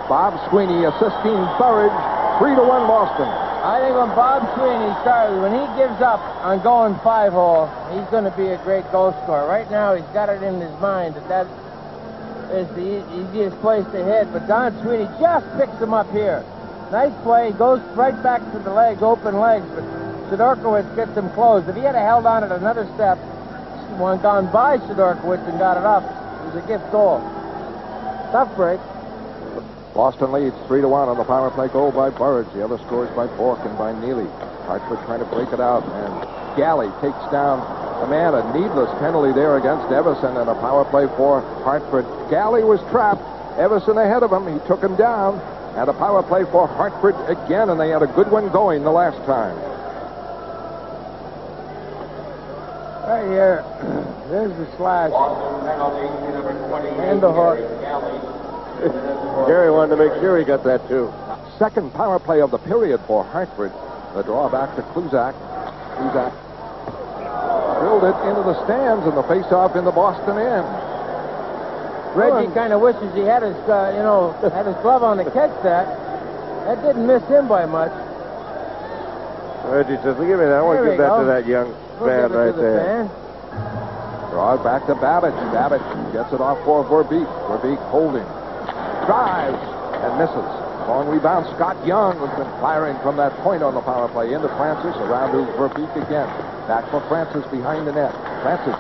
Bob Sweeney assisting Burridge. 3-1 Boston. I think when Bob Sweeney started, when he gives up on going 5-hole, he's going to be a great goal scorer. Right now, he's got it in his mind that is the easiest place to hit. But Don Sweeney just picks him up here. Nice play, goes right back to the leg, open legs, but Sidorkovich gets him closed. If he had held on it another step, one gone by Sidorkovich and got it up, it was a gift goal. Tough break. Boston leads 3-1 on the power play goal by Burridge. The other scores by Bork and by Neely. Hartford trying to break it out, and Galley takes down a man. A needless penalty there against Everson, and a power play for Hartford. Galley was trapped. Everson ahead of him. He took him down, and a power play for Hartford again, and they had a good one going the last time. Right here, there's the slash. And the hook. Gary wanted to make sure he got that, too. Second power play of the period for Hartford. The draw back to Kluzak. Kluzak drilled it into the stands, and the face-off in the Boston end. Reggie kind of wishes he had his, had his glove on to catch that. That didn't miss him by much. Reggie says, well, give me that. I want to give that to that young fan right there. Draw it back to Babbage. Babbage gets it off for Verbeek. Verbeek holding. Drives and misses. Long rebound. Scott Young has been firing from that point on the power play. Into Francis. Around to Verbeek again. Back for Francis behind the net. Francis.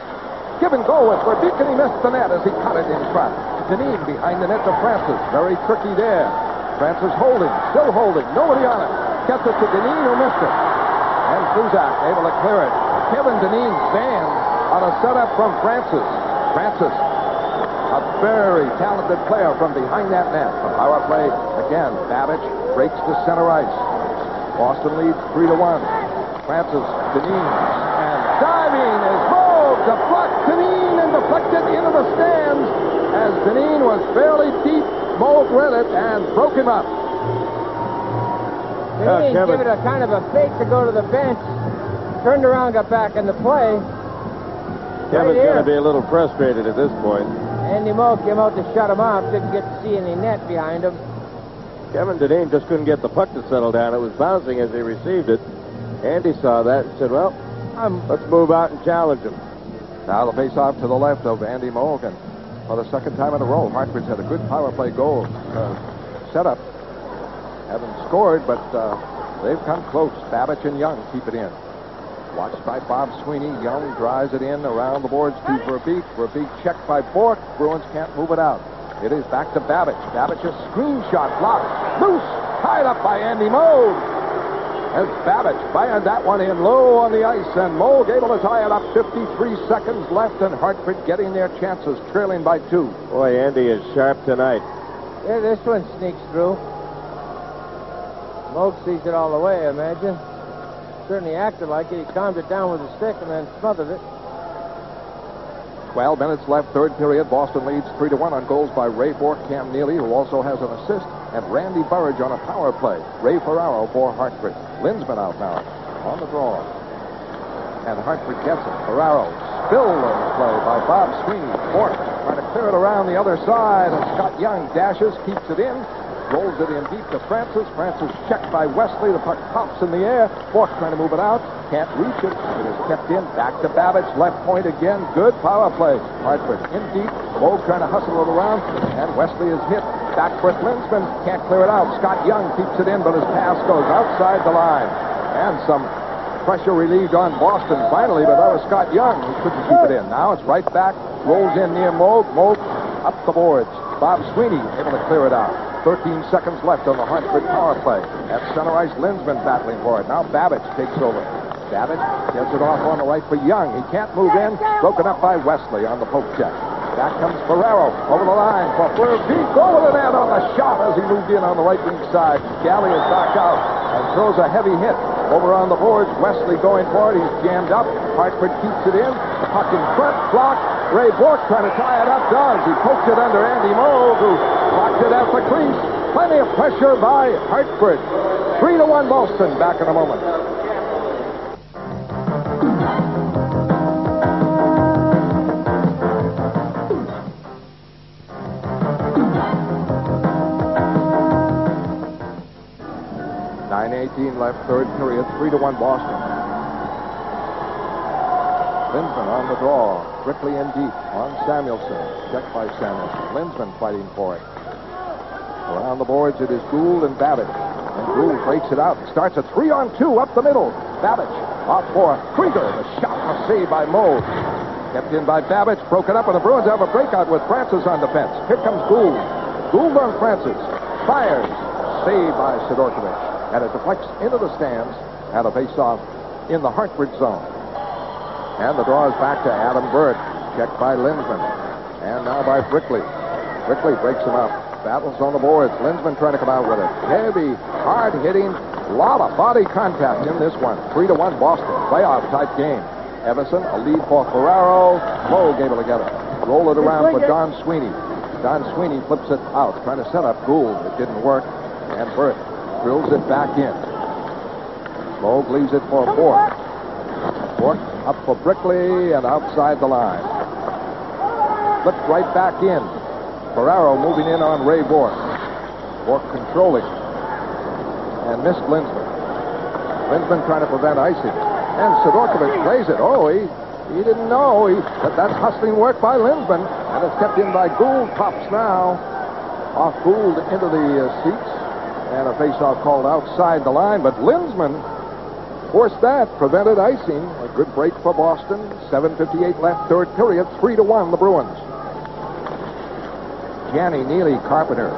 Give and go with Verbeek, and he missed the net as he cut it in front. Deneen behind the net to Francis. Very tricky there. Francis holding. Still holding. Nobody on it. Gets it to Deneen, who missed it. And Kluzak able to clear it. Kevin Deneen banned on a setup from Francis. Francis, a very talented player from behind that net. The power play again. Babbage breaks to center ice. Boston leads 3-1. Francis, Deneen, and diving is moved to block Deneen and deflected into the stands as Deneen was fairly deep. Moog read it and broke him up. Deneen gave it a kind of a fake to go to the bench. Turned around, got back in the play. Kevin's going to be a little frustrated at this point. Andy Moog came out to shut him off. Didn't get to see any net behind him. Kevin Deneen just couldn't get the puck to settle down. It was bouncing as he received it. Andy saw that and said, well, let's move out and challenge him. Now the face-off to the left of Andy Moog, and for the second time in a row, Hartford's had a good power play goal setup. Haven't scored, but they've come close. Babbage and Young keep it in. Watched by Bob Sweeney. Young drives it in around the boards to Verbeek. Verbeek checked by Bork. Bruins can't move it out. It is back to Babbage. Babbage's screen shot blocked. Loose. Tied up by Andy Moog. As Babbage fired that one in low on the ice, and Moog able to tie it up. 53 seconds left, and Hartford getting their chances, trailing by 2. Boy, Andy is sharp tonight. Yeah, this one sneaks through. Moog sees it all the way, I imagine. Certainly acted like it. He calmed it down with a stick and then smothered it. 12 minutes left, third period. Boston leads 3-1 on goals by Ray Bork, Cam Neely, who also has an assist, and Randy Burridge on a power play. Ray Ferraro for Hartford. Lindsman out now on the draw. And Hartford gets it. Ferraro spilled on the play by Bob Sweeney. Bork trying to clear it around the other side, and Scott Young dashes, keeps it in. Rolls it in deep to Francis. Francis checked by Wesley. The puck pops in the air. Bork trying to move it out. Can't reach it. It is kept in. Back to Babbage. Left point again. Good power play. Hartford in deep. Moog trying to hustle it around. And Wesley is hit. Back for Klinsman. Can't clear it out. Scott Young keeps it in, but his pass goes outside the line. And some pressure relieved on Boston finally, but that was Scott Young who couldn't keep it in. Now it's right back. Rolls in near Moog. Moog up the boards. Bob Sweeney able to clear it out. 13 seconds left on the Hartford power play. At center ice, Lindsman battling for it. Now Babbage takes over. Babbage gets it off on the right for Young. He can't move in. Broken up by Wesley on the poke check. Back comes Ferraro over the line for Fleur. Deep over the net on the shot as he moved in on the right wing side. Galley is back out and throws a heavy hit over on the boards. Wesley going for it. He's jammed up. Hartford keeps it in. Puck in front. Blocked. Ray Bork trying to tie it up. Does. He pokes it under Andy Moe, who blocked it at the crease. Plenty of pressure by Hartford. 3-1 Boston. Back in a moment. Left, third period, 3-1 Boston. Lindsman on the draw. Brickley in deep on Samuelson. Checked by Samuelson. Lindsman fighting for it. Around the boards, it is Gould and Babbage. And Gould breaks it out and starts a 3-on-2 up the middle. Babbage off for Krieger. The shot was saved by Moe. Kept in by Babbage. Broken up, and the Bruins have a breakout with Francis on defense. Here comes Gould. Gould on Francis. Fires. Saved by Sidorkovich. And it deflects into the stands at a face-off in the Hartford zone. And the draw is back to Adam Bird. Checked by Lindsman. And now by Brickley. Brickley breaks him up. Battles on the boards. Lindsman trying to come out with it. Heavy, hard-hitting, lot of body contact in this one. 3-1 Boston. Playoff-type game. Everson, a lead for Ferraro. Lowe able to get it. Roll it around for Don Sweeney. Don Sweeney flips it out, trying to set up Gould. It didn't work. And Bird drills it back in. Lowe leaves it for Bork. Bork up for Brickley and outside the line. Flipped right back in. Ferraro moving in on Ray Bork. Bork controlling. And missed Lindsman. Lindsman trying to prevent icing. And Sidorkovich plays it. Oh, he didn't know. But that's hustling work by Lindsman. And it's kept in by Gould. Pops now. Off Gould into the seats. And a face-off called outside the line, but Lindsman forced that, prevented icing. A good break for Boston. 7:58 left, third period, 3-1 the Bruins. Gianni Neely Carpenter.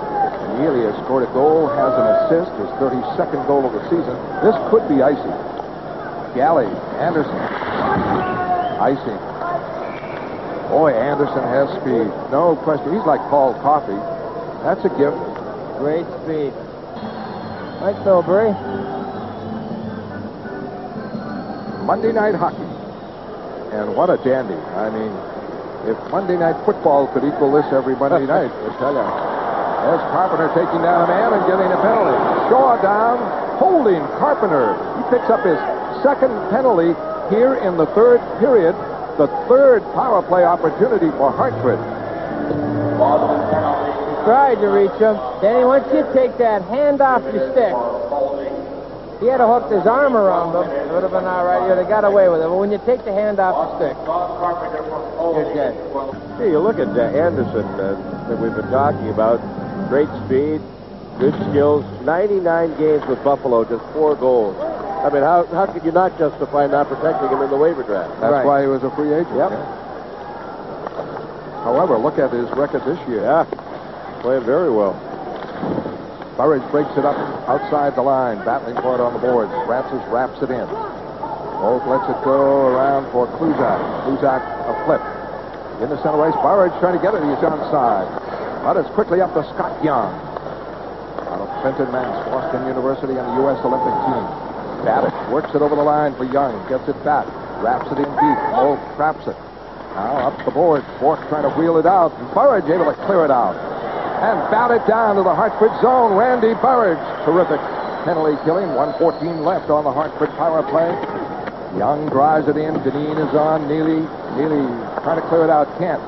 Neely has scored a goal, has an assist, his 32nd goal of the season. This could be icing. Galley, Anderson. Icing. Boy, Anderson has speed. No question. He's like Paul Coffey. That's a gift. Great speed. Right, Philbury. Monday Night Hockey. And what a dandy. I mean, if Monday Night Football could equal this every Monday night, I tell you. There's Carpenter taking down a man and getting a penalty. Shaw down, holding Carpenter. He picks up his second penalty here in the third period. The third power play opportunity for Hartford. Tried to reach him. Danny, once you take that hand off your stick, he had to hook his arm around him. It would have been all right. You'd have got away with it. But when you take the hand off your stick, you're dead. Hey, you look at Anderson that we've been talking about. Great speed, good skills. 99 games with Buffalo, just 4 goals. I mean, how could you not justify not protecting him in the waiver draft? That's why he was a free agent. Yep. Yeah. However, look at his record this year. Yeah. Playing very well. Burridge breaks it up outside the line, battling for it on the boards. Francis wraps it in. Oak lets it go around for Kluzak. Kluzak a flip. In the center ice, Burridge trying to get it. He's onside. But it's quickly up to Scott Young. Out of Fenton, Mass, Boston University and the U.S. Olympic team. Babbage works it over the line for Young. Gets it back. Wraps it in deep. Oak traps it. Now up the boards. Bork trying to wheel it out. And Burridge able to clear it out. And bat it down to the Hartford zone. Randy Burridge. Terrific penalty killing. 1:14 left on the Hartford power play. Young drives it in. Dineen is on. Neely trying to clear it out. Can't.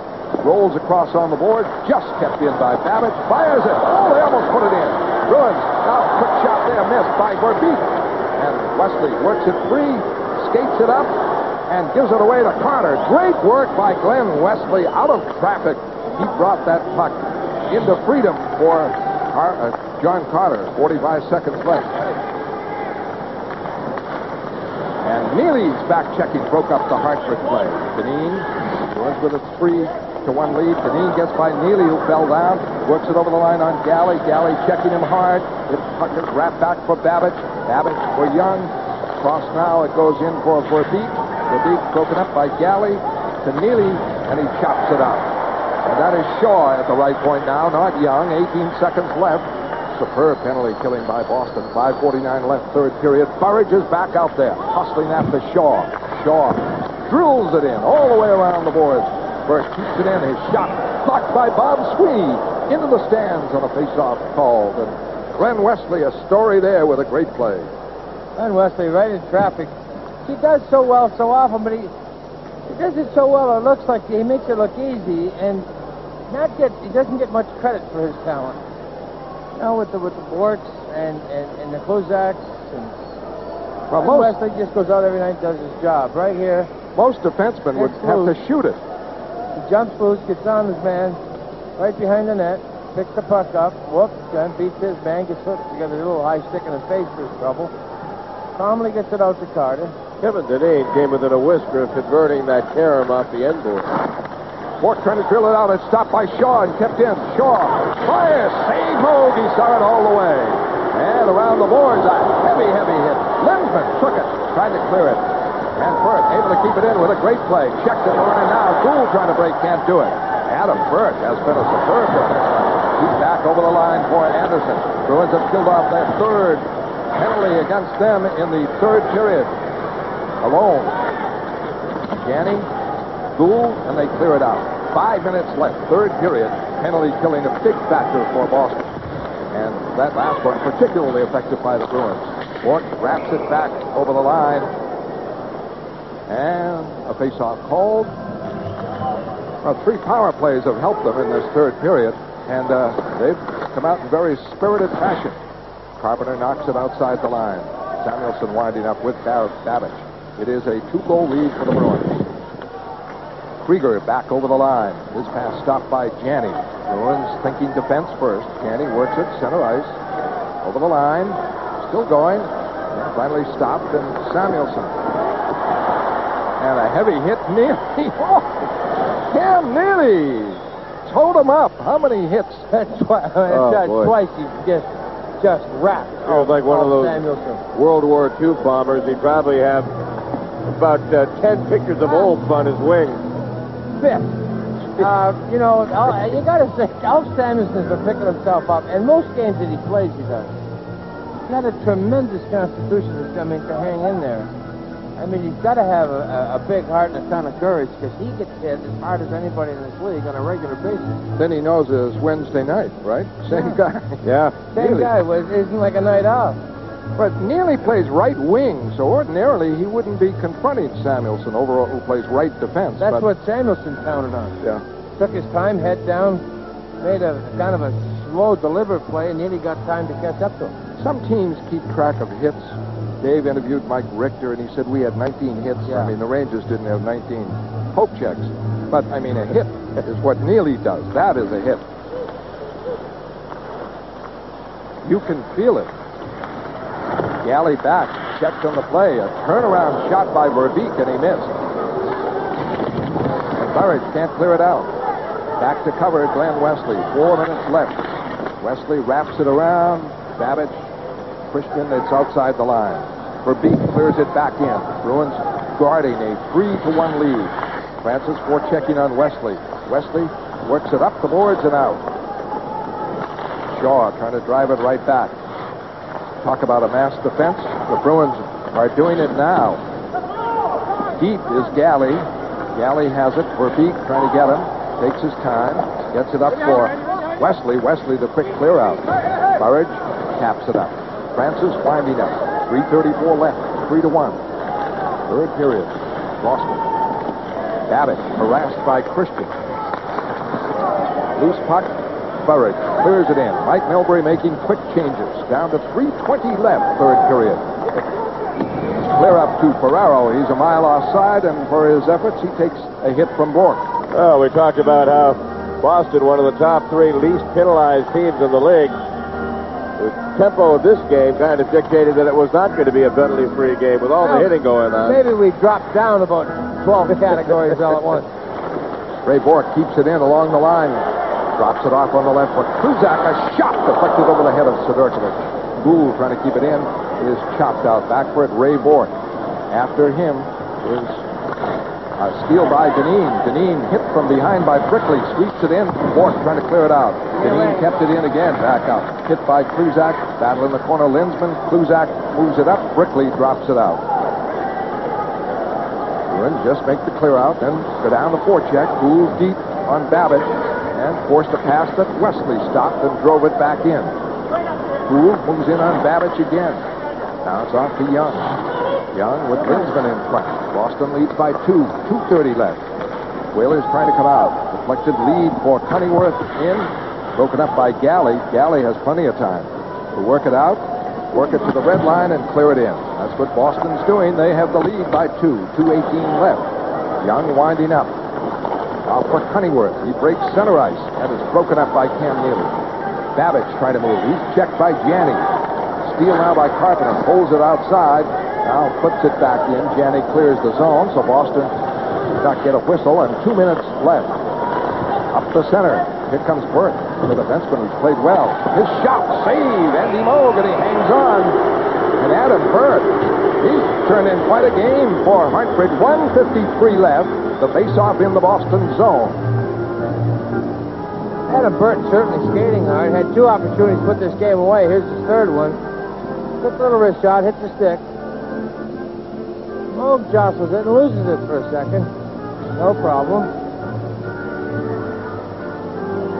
Rolls across on the board. Just kept in by Babbage. Fires it. Oh, they almost put it in. Bruins. Now quick shot there. Missed by Verbeek. And Wesley works it free. Skates it up. And gives it away to Carter. Great work by Glenn Wesley out of traffic. He brought that puck into freedom for John Carter. 45 seconds left. And Neely's back checking broke up the Hartford play. Dineen was with a 3 to one lead. Deneen gets by Neely, who fell down. Works it over the line on Galley. Galley checking him hard. It's wrapped back for Babbage. Babbage for Young. Cross now. It goes in for Verbeek. Verbeek broken up by Galley to Neely, and he chops it out. And that is Shaw at the right point now, not Young. 18 seconds left. Superb penalty killing by Boston. 5:49 left, third period. Burridge is back out there, hustling after Shaw. Shaw drills it in all the way around the boards. Burke keeps it in. His shot blocked by Bob Sweeney into the stands on a face-off called. And Glenn Wesley, a story there with a great play. Glenn Wesley right in traffic. He does so well so often, but he does it so well it looks like he makes it look easy, and he doesn't get much credit for his talent. Now with the Borks and the Kozaks, and Wesley just goes out every night and does his job. Right here, most defensemen would have to shoot it. He jumps loose, gets on his man, right behind the net, picks the puck up, whoops, and beats his man, gets hooked. He got a little high stick in his face for his trouble. Calmly gets it out to Carter. Kevin Deneen came within a whisker of converting that carom off the end board. Bork trying to drill it out. It's stopped by Shaw and kept in. Shaw fires. Save move. He saw it all the way. And around the boards, a heavy hit. Lensman took it. Tried to clear it. And Burke able to keep it in with a great play. Checked it running now. Gould trying to break. Can't do it. Adam Burke has been a superb defenseman. He's back over the line for Anderson. Bruins have killed off their third penalty against them in the third period. Alone. Janney, Gould, and they clear it out. 5 minutes left, third period. Penalty killing a big factor for Boston. And that last one particularly affected by the Bruins. Bork wraps it back over the line. And a face-off called. Well, 3 power plays have helped them in this third period. And they've come out in very spirited fashion. Carpenter knocks it outside the line. Samuelson winding up with Babbage. It is a 2-goal lead for the Bruins. Krieger back over the line. His pass stopped by Janney. Bruins thinking defense first. Janney works it, center ice. Over the line. Still going. And finally stopped, and Samuelson. And a heavy hit, Neely. Oh, Cam Neely towed him up. How many hits? Twice he just wrapped. Oh, like one of those Samuelson. World War II bombers. He'd probably have about 10 pictures of Olf on his wing. Fifth. You got to say, Alf Samuelson's been picking himself up, and most games that he plays, he does. He's got a tremendous constitution, to hang in there. I mean, he's got to have a big heart and a ton of courage, because he gets hit as hard as anybody in this league on a regular basis. Then he knows it's Wednesday night, right? Same guy. Yeah. Same guy. Isn't like a night off. But Neely plays right wing, so ordinarily he wouldn't be confronting Samuelson over who plays right defense. That's what Samuelson counted on. Yeah. Took his time, head down, made a kind of a slow, deliberate play, and Neely got time to catch up to him. Some teams keep track of hits. Dave interviewed Mike Richter, and he said we had 19 hits. Yeah. I mean, the Rangers didn't have 19 poke checks. But, I mean, a hit is what Neely does. That is a hit. You can feel it. Galley back, checked on the play. A turnaround shot by Verbeek, and he missed. And Burridge can't clear it out. Back to cover Glenn Wesley. 4 minutes left. Wesley wraps it around. Babbage, Christian, it's outside the line. Verbeek clears it back in. Bruins guarding a 3-1 lead. Francis forechecking on Wesley. Wesley works it up the boards and out. Shaw trying to drive it right back. Talk about a mass defense. The Bruins are doing it now. Deep is Galley. Galley has it. Verbeek trying to get him. Takes his time. Gets it up for Wesley. Wesley the quick clear out. Burridge taps it up. Francis winding up. 3:34 left. 3-1. Third period. Boston. Babbitt harassed by Christian. Loose puck. Burridge clears it in. Mike Milbury making quick changes. Down to 3:20 left, third period. Clear up to Ferraro. He's a mile offside, and for his efforts, he takes a hit from Bork. Oh, we talked about how Boston, one of the top 3 least penalized teams in the league. The tempo of this game kind of dictated that it was not going to be a penalty-free game with all the hitting going on. Maybe we dropped down about 12 categories all at once. Ray Bork keeps it in along the line. Drops it off on the left foot. Kruzak, a shot deflected over the head of Sidorkovic. Gould trying to keep it in is chopped out. Back for it, Ray Bork. After him is a steal by Dineen. Dineen hit from behind by Brickley. Sweeps it in. Bork trying to clear it out. Dineen kept it in again. Back out. Hit by Kruzak. Battle in the corner. Linsman. Kruzak moves it up. Brickley drops it out. Bruins just make the clear out. Then go down the forecheck. Gould deep on Babbage. And forced a pass that Wesley stopped and drove it back in. Gould moves in on Babbage again. Now it's off to Young. Young with Linsman in front. Boston leads by 2:30 left. Whalers trying to come out. Deflected lead for Cunningworth in. Broken up by Galley. Galley has plenty of time to work it out, work it to the red line, and clear it in. That's what Boston's doing. They have the lead by 2:18 left. Young winding up. Off for Cunningworth. He breaks center ice and is broken up by Cam Neely. Babbage trying to move. He's checked by Janney. Steal now by Carpenter. Holds it outside. Now puts it back in. Janney clears the zone, so Boston does not get a whistle, and 2 minutes left. Up the center. Here comes Burt, the defenseman who's played well. His shot, save, Andy Moog, and he hangs on. And Adam Burt, he's turned in quite a game for Hartford. 1:53 left. The face-off in the Boston zone. Adam Burt certainly skating hard. Had 2 opportunities to put this game away. Here's his third one. Quick little wrist shot, hits the stick. Moog jostles it and loses it for a second. No problem.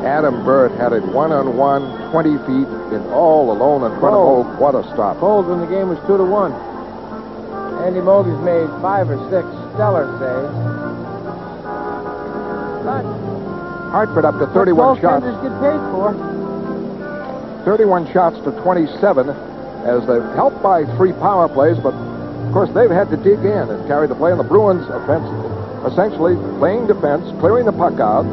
Adam Burt had it 1-on-1, 20 feet, in all alone in front of Moog. What a stop. Cold when the game was 2-1. Andy Moog has made 5 or 6 stellar saves. But Hartford up to 31 shots. Goaltenders get paid for. 31 shots to 27 as they've helped by 3 power plays, but of course they've had to dig in and carry the play, and the Bruins offense essentially playing defense, clearing the puck out,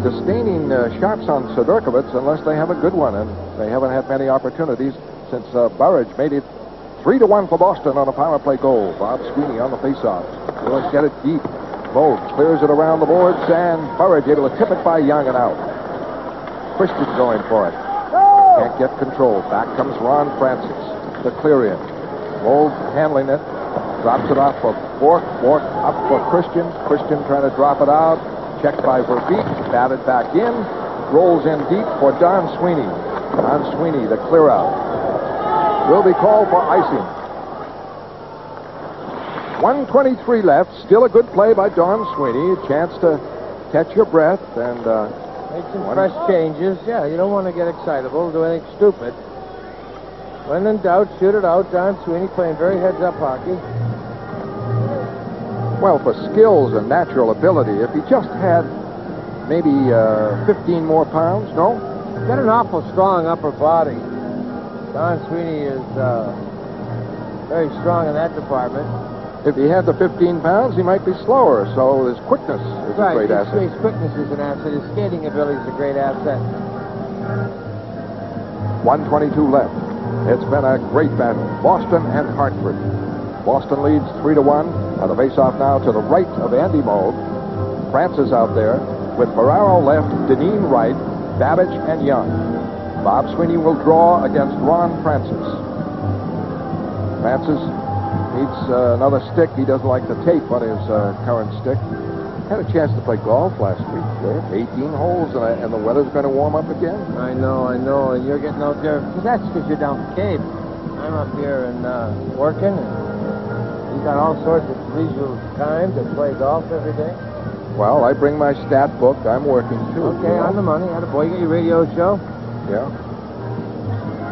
disdaining shots on Sidorkovic unless they have a good one, and they haven't had many opportunities since Burridge made it 3-1 for Boston on a power play goal. Bob Sweeney on the faceoff. Bruins get it deep. Moog clears it around the boards, and Burridge able to tip it by Young and out. Christian going for it. Can't get control. Back comes Ron Francis. The clear in. Moog handling it. Drops it off for Bork. Bork up for Christian. Christian trying to drop it out. Checked by Verbeek. Batted back in. Rolls in deep for Don Sweeney. Don Sweeney, the clear out. Will be called for icing. 1:23 left. Still a good play by Don Sweeney. A chance to catch your breath and make some fresh changes. Yeah, you don't want to get excitable, do anything stupid. When in doubt, shoot it out. Don Sweeney playing very heads-up hockey. Well, for skills and natural ability, if he just had maybe 15 more pounds, no? Got an awful strong upper body. Don Sweeney is very strong in that department. If he had the 15 pounds, he might be slower, so his quickness is a great asset. His quickness is an asset. His skating ability is a great asset. 1:22 left. It's been a great battle. Boston and Hartford. Boston leads 3-1. The face-off now to the right of Andy Moog. Francis out there with Ferraro left, Dineen right, Babbage and Young. Bob Sweeney will draw against Ron Francis. Francis needs another stick. He doesn't like the tape on his current stick. Had a chance to play golf last week. 18 holes, and the weather's going to warm up again. I know. And you're getting out there. That's because you're down the Cape. I'm up here and working. And you got all sorts of leisure time to play golf every day. Well, I bring my stat book. I'm working, too. Okay, on the money. Attaboy. You got your radio show? Yeah.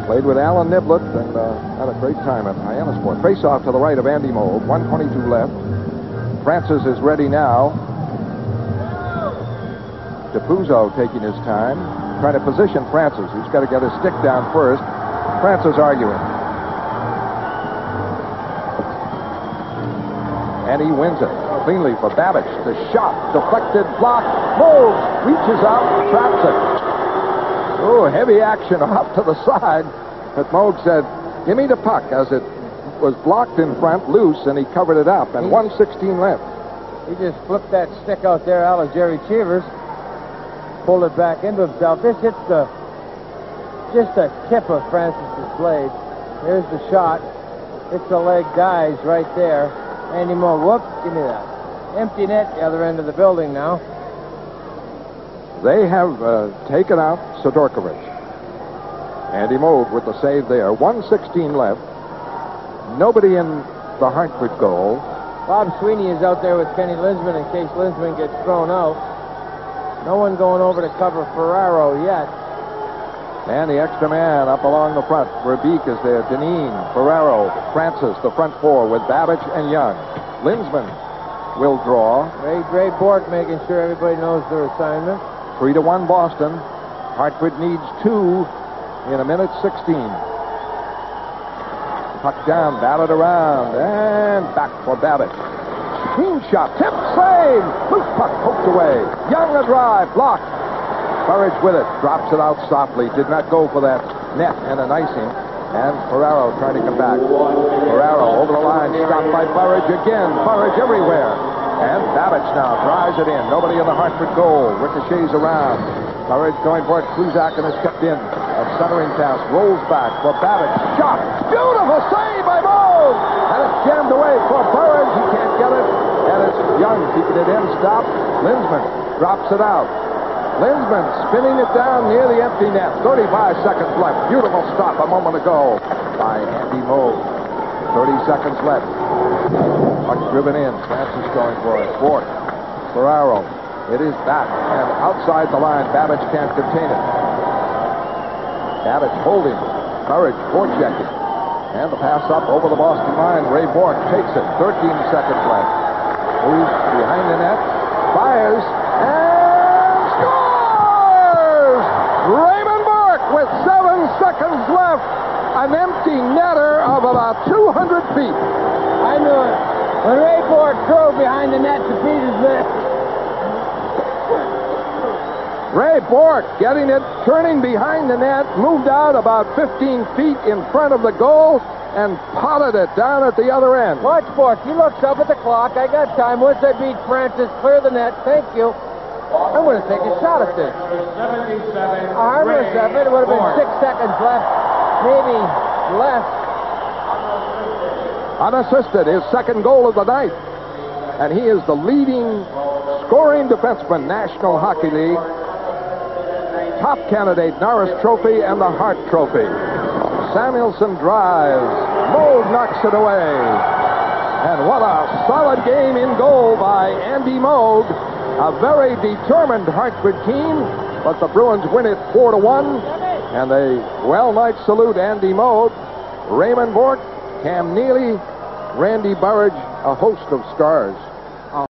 Played with Alan Niblett and had a great time at Hyannisport. Face off to the right of Andy Moog. 1:22 left. Francis is ready now. DePuzzo taking his time. Trying to position Francis. He's got to get his stick down first. Francis arguing. And he wins it. Cleanly for Babbage. The shot. Deflected. Blocked. Moog reaches out and traps it. Oh, heavy action off to the side. But Moog said, give me the puck, as it was blocked in front, loose, and he covered it up. And 1:16 left. He just flipped that stick out there out of Jerry Cheevers. Pulled it back into himself. This hits just the tip of Francis's blade. Here's the shot. Hits the leg, dies right there. Andy Moog, whoop, give me that. Empty net the other end of the building now. They have taken out Sidorkovich. Andy Moog with the save there. 1:16 left. Nobody in the Hartford goal. Bob Sweeney is out there with Kenny Linsman in case Linsman gets thrown out. No one going over to cover Ferraro yet. And the extra man up along the front. Verbeek is there. Deneen, Ferraro, Francis, the front four with Babbage and Young. Linsman will draw. Ray Bork making sure everybody knows their assignment. 3-1 Boston. Hartford needs 2 in 1:16. Puck down, batted around, and back for Babbage. Team shot, tip, save! Loose puck poked away. Young a drive, blocked. Burridge with it, drops it out softly. Did not go for that net and an icing. And Ferraro trying to come back. Ferraro over the line, stopped by Burridge again. Burridge everywhere. And Babbage now drives it in. Nobody in the Hartford goal. Ricochets around. Burridge going for it. Kluzak and is kept in. A centering pass rolls back for Babbage. Shot. Beautiful save by Moog. And it's jammed away for Burridge. He can't get it. And it's Young keeping it in. Stop. Linsman drops it out. Linsman spinning it down near the empty net. 35 seconds left. Beautiful stop a moment ago by Andy Moog. 30 seconds left. Puck driven in. Francis going for it. Bork. Ferraro. It is back and outside the line. Babbage can't contain it. Babbage holding. Burridge forechecking. And the pass up over the Boston line. Ray Bork takes it. 13 seconds left. Moves behind the net. Fires. And scores! Raymond Bork with 7 seconds left. An empty netter of about 200 feet. I knew it. When Ray Bork drove behind the net to beat his net. Ray Bork getting it, turning behind the net, moved out about 15 feet in front of the goal, and potted it down at the other end. Watch Bork. He looks up at the clock. I got time. Once I beat Francis, clear the net. Thank you. I'm going to take a shot at this. A harmless effort. It would have been 6 seconds left. Maybe less. Unassisted, his second goal of the night. And he is the leading scoring defenseman, National Hockey League. Top candidate, Norris Trophy and the Hart Trophy. Samuelson drives. Moog knocks it away. And what a solid game in goal by Andy Moog. A very determined Hartford team, but the Bruins win it 4-1. And they well might salute Andy Moog, Raymond Bork, Cam Neely, Randy Burridge, a host of stars.